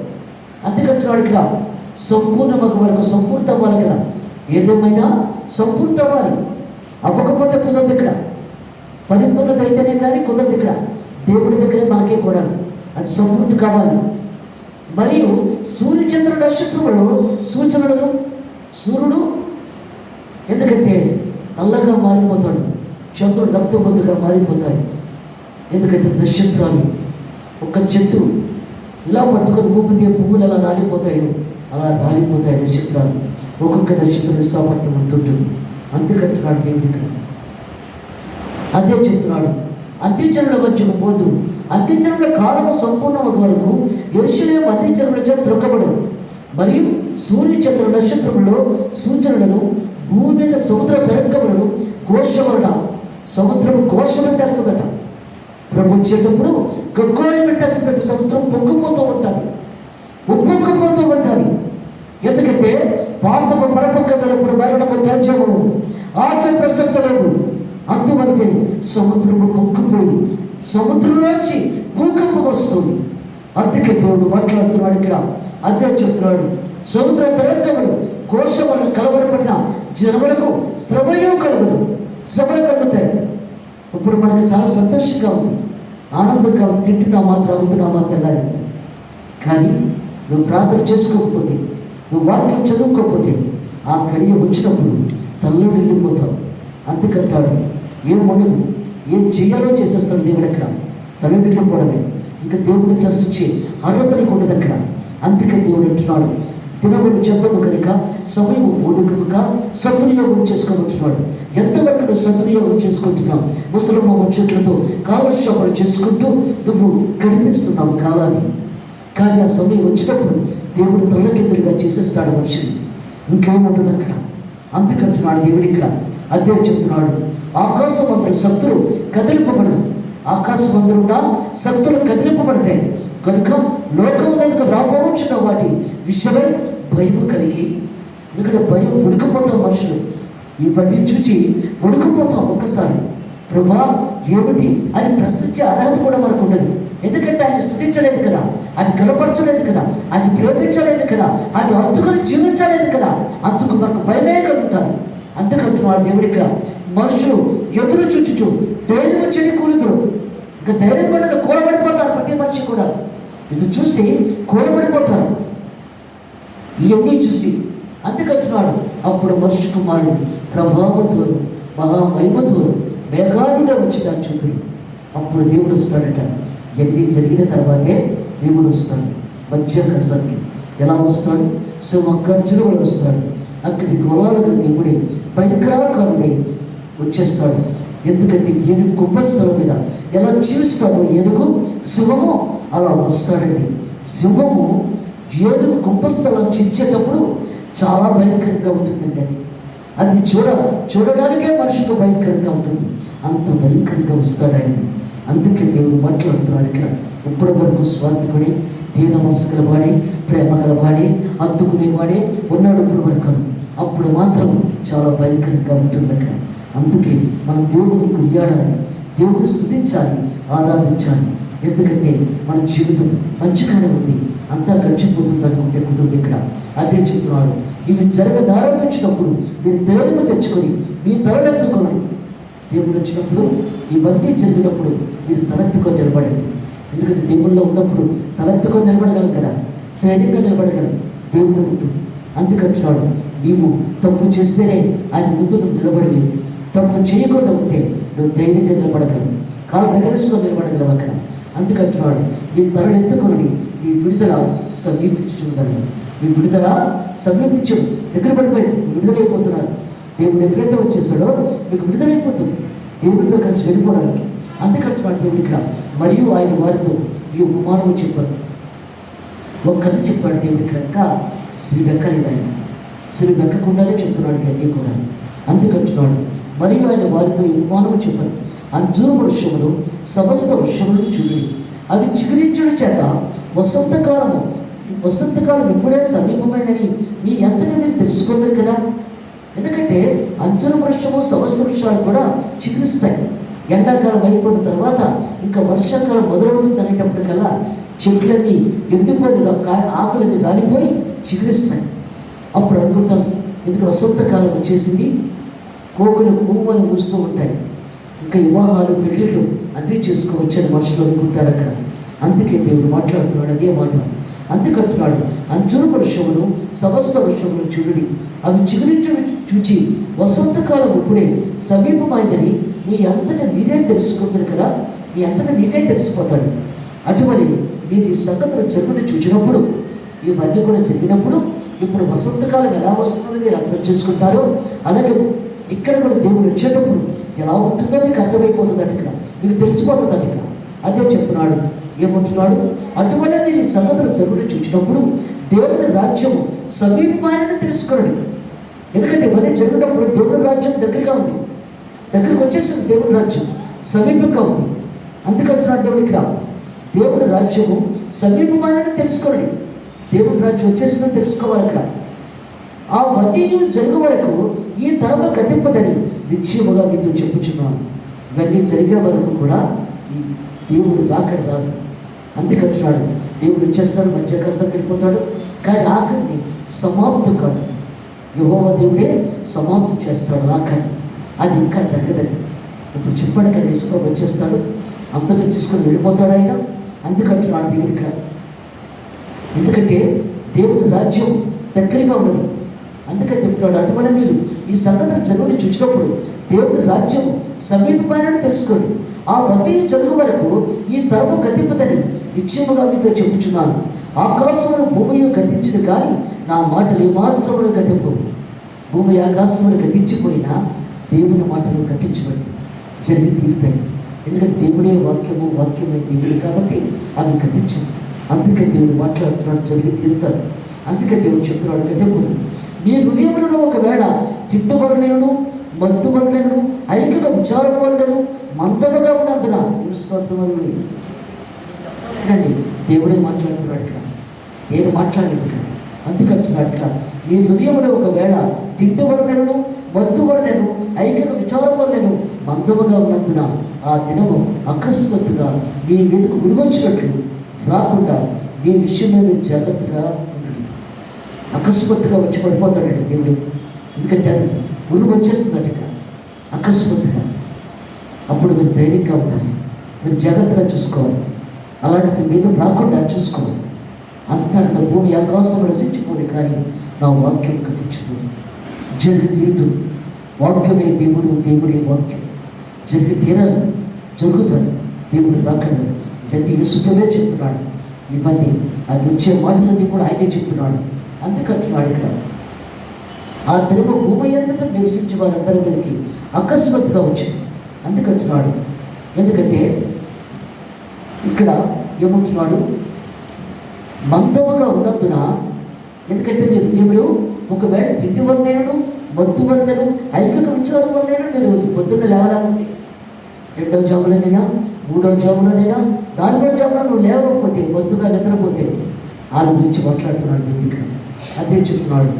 [SPEAKER 1] అందుకంటున్నాడు ఇక్కడ సంపూర్ణమగ వరకు సంపూర్తి అవ్వాలి కదా. ఏదేమైనా సంపూర్తి అవ్వాలి. అవ్వకపోతే కుదరదు. ఇక్కడ పరిపూర్ణత అయితేనే కానీ కుదరదు. ఇక్కడ దేవుడి దగ్గరే మనకే కూడా అది సంపూర్తి కావాలి. మరియు సూర్యచంద్ర నక్షత్రములు సూచనలను సూర్యుడు ఎందుకంటే నల్లగా మారిపోతాడు, చంద్రుడు రక్తబొద్దుగా మారిపోతాయి. ఎందుకంటే నక్షత్రాలు ఒక చెట్టు ఇలా పట్టుకొని ఊపితే పువ్వులు ఎలా రాలిపోతాయో అలా రాలిపోతాయి నక్షత్రాలు. ఒక్కొక్క నక్షత్రం విశాఖపట్నం ఉంటుంటుంది. అందుకంటున్నాడు దేవుడు ఇక్కడ. అదే చెప్తున్నాడు, అన్ని జనుల మధ్యకు పోతూ అన్ని జనుల కాలము సంపూర్ణమగ వరకు యెరూషలేము అన్ని జనుల చేత త్రొక్కబడదు. మరియు సూర్యచంద్ర నక్షత్రములో సూచనలను భూమి మీద సముద్ర తరంగములను ఘోషవలన సముద్రం ఘోష పెట్టేస్తుందట. ప్రభు వచ్చేటప్పుడు గగ్గోలు పెట్టేస్తుందట. సముద్రం పొంగిపోతూ ఉంటుంది, ఉప్పొంగిపోతూ ఉంటుంది. ఎందుకంటే పాపము పరపక్క గలప్పుడు మరణము త్యాజ్యము ఆకే ప్రసక్తి లేదు. అందువల్ల సముద్రము పొంగిపోయి సముద్రంలోంచి భూకంపం వస్తుంది. అందుకే దేవుడు మాట్లాడుతున్నాడు ఇక్కడ. అదే చెప్తున్నాడు, సముద్ర తరంగములు ఘోష వలన కలవరపడిన జనములకు శ్రమయో కలుగును. శ్రమలు కలుగుతాయి. ఇప్పుడు మనకు చాలా సంతోషంగా ఉంది, ఆనందంగా ఉంది. తింటున్నా మాత్రం అవుతున్నా తెల్లారి. కానీ నువ్వు ప్రార్థన చేసుకోకపోతే, నువ్వు వాక్యం చదువుకోకపోతే ఆ కడియ వచ్చినప్పుడు తల్లు వెళ్ళిపోతావు. అందుకంటాడు ఏముండదు, ఏం చేయాలో చేసేస్తాడు దేవుడు. అక్కడ తల్లిదండ్రులు పోవడమే, ఇంకా దేవుడిని ప్రశ్నించే అర్హత నీకు ఉండదు అక్కడ. అందుకే దేవుడు అంటున్నాడు, దినములు చెప్పము కనుక సమయము ఓడుకముక సద్వినియోగం చేసుకోమంటున్నాడు. ఎంతవరకు నువ్వు సద్వినియోగం చేసుకుంటున్నావు? ముసలమ్మ ముచ్చట్లతో కాలక్షేపణ చేసుకుంటూ నువ్వు కనిపిస్తున్నావు కాలాన్ని. కానీ ఆ సమయం వచ్చినప్పుడు దేవుడు తల్లకిందులుగా చేసేస్తాడు మనుషులు. ఇంకేముండదు అక్కడ. అందుకంటున్నాడు దేవుడు ఇక్కడ. అదే చెప్తున్నాడు, ఆకాశం అందరూ శక్తులు కదిలింపబడదు. ఆకాశం అందరున్న శక్తులు కదిలింపబడతాయి కనుక లోకం మీదకు రాబోచున్న వాటి విషయమై భయము కలిగి, ఎందుకంటే భయం ఉడికిపోతాం మనుషులు. ఇవన్నీ చూచి ఉడికిపోతాం ఒక్కసారి. ప్రభా ఏమిటి అని ప్రశ్నించే అర్హత కూడా మనకు ఉండదు. ఎందుకంటే ఆయన స్తుతించలేదు కదా, ఆయన కనపరచలేదు కదా, ఆయన ప్రేమించలేదు కదా, ఆయన అందుకొని జీవించలేదు కదా. అందుకు మనకు భయమే కలుగుతారు. అందుకంటున్నాడు దేవుడిగా, మనుషులు ఎదురు చూచుచు ధైర్యం చెడి కూలుదురు. ఇంకా ధైర్యం కూడా కూలబడిపోతారు. ప్రతి మనిషి కూడా ఇది చూసి కూలబడిపోతారు ఇవన్నీ చూసి. అందుకంటున్నాడు, అప్పుడు మనిషి కుమారుడు ప్రభావంతో మహామహిమతో మేఘాలుగా వచ్చి దాని చూతులు. అప్పుడు దేవుడు వస్తాడట. ఎన్ని జరిగిన తర్వాతే దేవుడు వస్తాడు. మధ్యాహ్నానికి ఎలా వస్తాడు? సింహగర్జన కూడా వస్తాడు. అక్కడి గోళాలుగా దేవుడే భయంకరాకారుడే వచ్చేస్తాడు. ఎందుకంటే ఏనుగు కుంభస్థలం మీద ఎలా జీవిస్తాడో ఏనుగు సింహము అలా వస్తాడండి. సింహము ఏనుగు కుంభస్థలం చించేటప్పుడు చాలా భయంకరంగా ఉంటుందండి. అది చూడడానికే మనిషికి భయంకరంగా ఉంటుంది. అంత భయంకరంగా వస్తాడు ఆయన. అందుకే దేవుడు మాట్లాడుతున్నాడు ఇక్కడ. ఇప్పటి వరకు స్వార్థపడి దీన మనసు గలవాడే, ప్రేమ గలవాడే, హత్తుకునేవాడే ఉన్నాడు ఇప్పుడు వరకు. అప్పుడు మాత్రం చాలా భయంకరంగా ఉంటుంది అక్కడ. అందుకే మనం దేవుని కొనియాడాలి, దేవుని స్తుతించాలి, ఆరాధించాలి. ఎందుకంటే మన జీవితం మంచిగానే ఉంది, అంతా గడిచిపోతుంది అనుకుంటే కుదరదు ఇక్కడ. అదే చెప్తున్నాడు, ఇవి జరగదారంభించినప్పుడు మీరు ధైర్యం తెచ్చుకొని మీ తలనెత్తుకోండి. దేవుడు వచ్చినప్పుడు ఇవన్నీ జరిగినప్పుడు మీరు తలెత్తుకొని నిలబడండి. ఎందుకంటే దేవుళ్ళో ఉన్నప్పుడు తలెత్తుకొని నిలబడగలం కదా, ధైర్యంగా నిలబడగలం దేవుని ముందు. అందుకంటున్నాడు, నీవు తప్పు చేస్తేనే ఆయన ముందు నువ్వు నిలబడలేవు. తప్పు చేయకుండా ఉంటే నువ్వు ధైర్యంగా నిలబడగలవు, కాలు రగరసులో నిలబడగలవు అక్కడ. అందుకంటున్నాడు, మీ తలనెత్తుకొని మీ విడుదల సమీపించుకుంటాడు. మీ విడుదల సమీపించు దగ్గర పడిపోయింది, విడుదలైపోతున్నారు. దేవుడు ఎప్పుడైతే వచ్చేసాడో మీకు విడుదలైపోతుంది దేవుడితో కలిసి వెళ్ళిపోవడానికి. అందుకంటున్నాడు దేవుడు ఇక్కడ. మరియు ఆయన వారితో ఈ ఉపమానం చెప్పారు, ఒక కథ చెప్పాడు దేవుడు ఇక్కడ. ఇంకా శ్రీ వెక్కలేదు ఆయన, శ్రీ వెక్కకుండానే చెప్తున్నాడు అన్నీ కూడా. అందుకంటున్నాడు, మరియు ఆయన వారితో ఈ ఉపమానం చెప్పారు, అంజూరు వృక్షములు సమస్త వృక్షములను చూడండి, అవి చిగురించడం చేత వసంతకాలం ఇప్పుడే సమీపమైనని మీ ఎంతగా మీరు తెలుసుకోలేరు కదా. ఎందుకంటే అంజూరు వృక్షము సమస్త వృక్షాలు కూడా చిగురిస్తాయి. ఎండాకాలం అయిపోయిన తర్వాత ఇంకా వర్షాకాలం మొదలవుతుంది అనేటప్పటికల్లా చెట్లన్నీ ఎండిపోయిన ఆకులన్నీ రాలిపోయి చిగురిస్తాయి. అప్పుడు అనుకుంటాం ఎందుకు వసంతకాలం వచ్చేసింది, కోకులు పువ్వులు మూస్తూ ఉంటాయి, ఇంకా వివాహాలు పెళ్ళిళ్ళు అన్నీ చేసుకోవచ్చని మనుషులు అనుకుంటారు అక్కడ. అందుకే దేవుడు మాట్లాడుతున్నాడు అదే మాట. అందుకంటున్నాడు, అంజూర వృక్షమును సమస్త వృక్షమును చూడండి, అవి చిగురించడం చూచి వసంతకాలం ఇప్పుడే సమీపమైందని మీ అంతటా మీరే తెలుసుకుంటారు కదా, మీ అంతటా మీకే తెలిసిపోతారు. అటువంటి మీరు ఈ సంగతులు జరుగుని చూసినప్పుడు, ఇవన్నీ కూడా జరిగినప్పుడు ఇప్పుడు వసంతకాలం ఎలా వస్తుందో మీరు అర్థం చేసుకుంటారో, అలాగే ఇక్కడ కూడా దేవుడు వచ్చేటప్పుడు ఎలా ఉంటుందో మీకు అర్థమైపోతుంది అటు, ఇక్కడ మీకు తెలిసిపోతుంది అటు. ఇక్కడ అదే చెప్తున్నాడు. ఏమంటున్నాడు? అటువల్ల మీరు ఈ సంగతులు జరుగుని చూసినప్పుడు దేవుని రాజ్యము సమీపమాయని తెలుసుకోండి. ఎందుకంటే ఇవన్నీ జరిగినప్పుడు దేవుని రాజ్యం దగ్గరగా ఉంది, దగ్గరికి వచ్చేసింది. దేవుని రాజ్యం సమీపంగా ఉంది. అందుకంటున్నాడు దేవుడు ఇక్కడ, దేవుని రాజ్యము సమీపమాయని తెలుసుకోండి. దేవుని రాజ్యం వచ్చేసిందని తెలుసుకోవాలి అక్కడ. ఆ వన్నీ జరుగు వరకు ఈ తరమ గతింపదని నిశ్చయముగా మీతో చెప్పుచున్నాను. ఇవన్నీ జరిగే వరకు కూడా ఈ దేవుడు రాకడ రాదు. అందుకంటున్నాడు దేవుడు వచ్చేస్తాడు, మంచిగా కష్టం వెళ్ళిపోతాడు, కానీ ఆఖరిని సమాప్తి కాదు. యెహోవా దేవుడే సమాప్తి చేస్తాడు ఆఖరిని. అది ఇంకా జరగదని ఇప్పుడు చెప్పాడు కదా, యేసుప్రభు వచ్చేస్తాడు, అంతగా తీసుకొని వెళ్ళిపోతాడు ఆయన. అందుకంటున్నాడు దేవుడు ఇక్కడ. ఎందుకంటే దేవుడి రాజ్యం దగ్గరగా ఉన్నది. అందుకని చెప్తున్నాడు, అటువల్ల మీరు ఈ సంగతులు జరుగుని చూసినప్పుడు దేవుడి రాజ్యం సమీపమైనని తెలుసుకోండి. ఆ వన్నీ జరుగు వరకు ఈ తరము గతింపదని నిశ్చయముగా మీతో చెప్పుచున్నాను. ఆకాశమును భూమిని గతించిన కానీ నా మాటలు ఏమాత్రమును గతింపు. భూమి ఆకాశమును గతించిపోయినా దేవుని మాటలు గతించబడి జరిగి తీరుతాయి. ఎందుకంటే దేవుడే వాక్యము, వాక్యమే దేవుడు కాబట్టి అవి గతించవు. అందుకే దేవుడు మాట్లాడుతున్నాడు, జరిగి తీరుతాడు. అందుకే దేవుడు చెప్తున్నాడు, గతింపు. మీ హృదయములను ఒకవేళ తిట్టుబడినను మత్తుబడినను ఐక్యగా విచారపడినను మంతముగా ఉన్నందున దేవుని స్తోత్రం లేదండి. దేవుడే మాట్లాడుతున్నాడు ఇక్కడ, నేను మాట్లాడలేదు ఇక్కడ. అందుకంటున్నాడు ఇక్కడ, మీ హృదయమును ఒకవేళ తిట్టుబడినను మత్తుబడినను ఐక్యగా విచారపడినను మందముగా ఉన్నందున ఆ దినము అకస్మాత్తుగా మీ మీదకు గురివచ్చినట్లు రాకుండా మీ విషయంలో మీరు జాగ్రత్తగా ఉంటుంది. అకస్మాత్తుగా వచ్చి పడిపోతాడండి దేవుడు. ఎందుకంటే అది గురువు వచ్చేస్తున్నాడు ఇక్కడ అకస్మాత్తుగా. అప్పుడు మీరు ధైర్యంగా ఉండాలి, మీరు జాగ్రత్తగా చూసుకోవాలి, అలాంటిది మీద రాకుండా చూసుకోవాలి. అంటున్నాడు కదా, భూమి ఆకాశం రసించిపోయి కానీ నా వాక్యం గతించిపోదు. జరిగి తీరుతూ వాక్యమే దేవుడు, దేవుడే వాక్యం జరిగి తీరాలి, జరుగుతుంది. దేవుడు రాకడు ఇవన్నీ యేసుప్రభువే చెప్తున్నాడు. ఇవన్నీ అది వచ్చే మాటలన్నీ కూడా ఆయనే చెప్తున్నాడు. అందుకంటున్నాడు ఇక్కడ, ఆ దినము భూమి అంతటా నివసించే వారందరి మీదకి అకస్మాత్తుగా వచ్చింది. అందుకంటున్నాడు, ఎందుకంటే ఇక్కడ ఏమంటున్నాడు, మందముగా ఉన్నందున. ఎందుకంటే మీరు దేవుడు ఒకవేళ తిండి వల్లనేను మత్తు వల్లనేను ఐక్యక విచారం వల్లనేను మీరు పొద్దున్న లేవలేమండి. 2వ జాములోనైనా 3వ జాములోనైనా 4వ జాములో నువ్వు లేవకపోతే, మొద్దుగా నిద్రపోతే వాళ్ళ గురించి మాట్లాడుతున్నాడు దేవుడు ఇక్కడ. అదే చెప్తున్నాడు,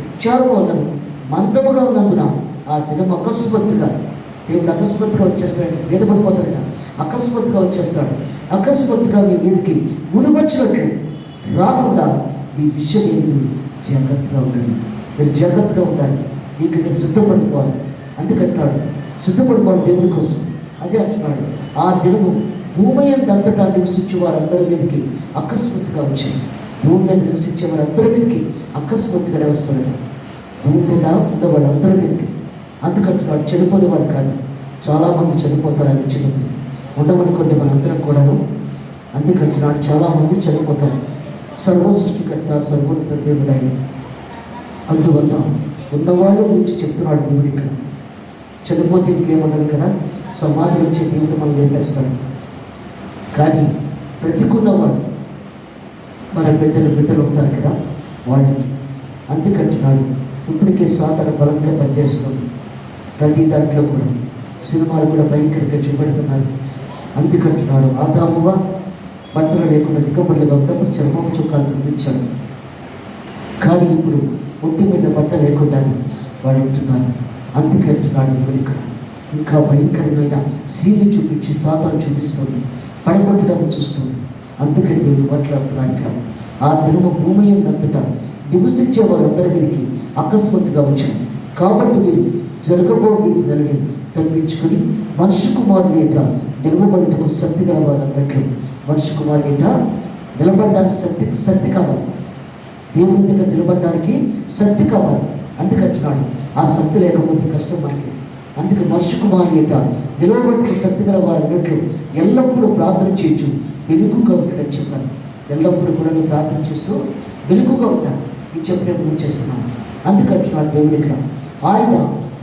[SPEAKER 1] విచారం వల్లను మందముగా ఉన్నందున ఆ దినం అకస్మాత్తుగా దేవుడు అకస్మాత్తుగా వచ్చేస్తాడు, మీద పడిపోతాడు, అకస్మాత్తుగా వచ్చేస్తాడు. అకస్మాత్తుగా మీ మీదకి గురివచ్చినట్లు రాకుండా మీ విషయం ఏమి జాగ్రత్తగా ఉండండి. మీరు జాగ్రత్తగా ఉండాలి, మీకు మీరు సిద్ధపడిపోవాలి. అందుకంటున్నాడు సిద్ధపడిపోవాలి దేవుడి కోసం. అదే అంటున్నాడు, ఆ దినము భూమి అంతటా నివసించే వారందరి మీదకి అకస్మాత్తుగా వచ్చాయి. భూమి మీద నివసించే వారందరి మీదకి అకస్మాత్తుగా వస్తాడు. భూమి మీద ఉన్న వాళ్ళందరి మీదకి. అందుకంటున్నాడు చనిపోయిన వారు కాదు, చాలామంది చనిపోతారని చిన్నప్పుడు ఉండమనుకుంటే మనందరం కూడాను. అందుకంటున్నాడు చాలామంది చనిపోతారు. సర్వ సృష్టికర్త సర్వోన్నత దేవుడు ఆయన. అందువల్ల ఉన్నవాళ్ళ గురించి చెప్తున్నాడు దేవుడు ఇక్కడ. చనిపోతే ఇంకేమన్నది కదా, సమాధి నుంచి దేవుడు మనం లేపేస్తాడు. కానీ బ్రతికున్నవారు మన బిడ్డలు ఉంటారు కదా వాళ్ళకి. అందుకంటున్నాడు ఇప్పటికే సాధారణ బలంగా పనిచేస్తుంది. ప్రతి దాంట్లో కూడా సినిమాలు కూడా భయంకరంగా చూపెడుతున్నారు. అందుకంటున్నాడు ఆదామువ బట్టలు లేకుండా దిగబడులుగా ఉన్నప్పుడు చర్మం చుక్కాలు చూపించాడు. కానీ ఇప్పుడు ఒంటి మీద బట్ట లేకుండా వాళ్ళు ఉంటున్నారు. అందుకంటున్నాడు దేవుడు ఇక్కడ. ఇంకా భయంకరమైన సీలు చూపించి సాతాను చూపిస్తుంది, పడగొట్టడానికి చూస్తుంది. అందుకే దేవుడు మాట్లాడుతున్నాడు ఇక్కడ, ఆ దినము భూమి అంతటా నివసించే వారందరి మీదకి అకస్మాత్తుగా వచ్చాను. కాబట్టి మీరు జరగబో వీటిని తప్పించుకొని మనిషి కుమారుని ఏట నిలబడటకు శక్తి కలవాలి అన్నట్లు, మనిషి కుమారుని ఏట నిలబడడానికి శక్తి కావాలి. దేవుని దగ్గర నిలబడడానికి శక్తి కావాలి. అందుకంటున్నాడు, ఆ శక్తి లేకపోతే కష్టం మనకి. అందుకే మనిషి కుమారుని ఏట నిలబడటకు శక్తి కలవాలి అన్నట్లు ఎల్లప్పుడూ ప్రార్థన చేయొచ్చు, వెలుగుగా ఉంటాడని చెప్పాను. ఎల్లప్పుడూ కూడా ప్రార్థన చేస్తూ వెలుగుగా ఉంటాను ఈ చెప్పిన చేస్తున్నాను. అందుకంటున్నాడు దేవుడు ఇక్కడ, ఆయన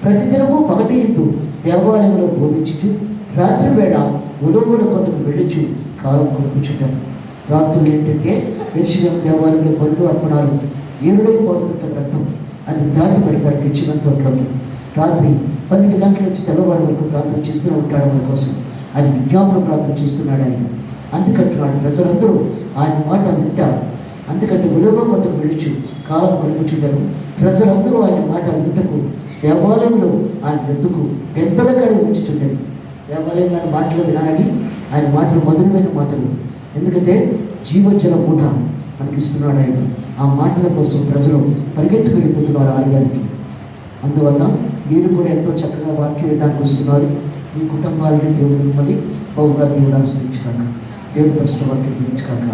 [SPEAKER 1] ప్రతిదినము పగటి ఎందు దేవాలయంలో బోధించుచు రాత్రి వేళ ఉలవుల కొండకు వెళ్ళుచు కాలం కొనుక్కుంటారు. రాత్రులు ఏంటంటే యెరూషలేము దేవాలయంలో బళ్ళు అర్పణాలు ఏరుడై పోతుంటారు, రక్తం అది దాటి పెడతాడు గెచ్చిమన్ తోటలోకి. రాత్రి 12 గంటల నుంచి తెల్లవారి వరకు ప్రార్థన చేస్తూనే ఉంటాడు మన కోసం. ఆయన విజ్ఞాపన ప్రార్థన చేస్తున్నాడు ఆయన. అందుకంటున్నాడు, ప్రజలందరూ ఆయన మాట వింటారు. అందుకంటే ఉలవ కొండకు వెళ్ళుచు కాలం కొనుక్కుంటారు. ప్రజలందరూ ఆయన మాట వింటకు దేవాలయంలో ఆయన ఎందుకు పెద్దల కాడే ఉంచుతుండేది. దేవాలయంలో ఆయన మాటలు వినాలని, ఆయన మాటలు మధురమైన మాటలు. ఎందుకంటే జీవజల మూట మనకి ఇస్తున్నాడు ఆయన. ఆ మాటల కోసం ప్రజలు పరిగెట్టుకు వెళ్ళిపోతున్నారు ఆలయానికి. అందువల్ల మీరు కూడా ఎంతో చక్కగా వాక్యం వినడానికి వస్తున్నారు. మీ కుటుంబాలని దేవుడు మిమ్మల్ని బహుగా దేవుడు ఆశ్రయించుకాక, దేవుడు ప్రశ్న వాక్యం గురించుకాక.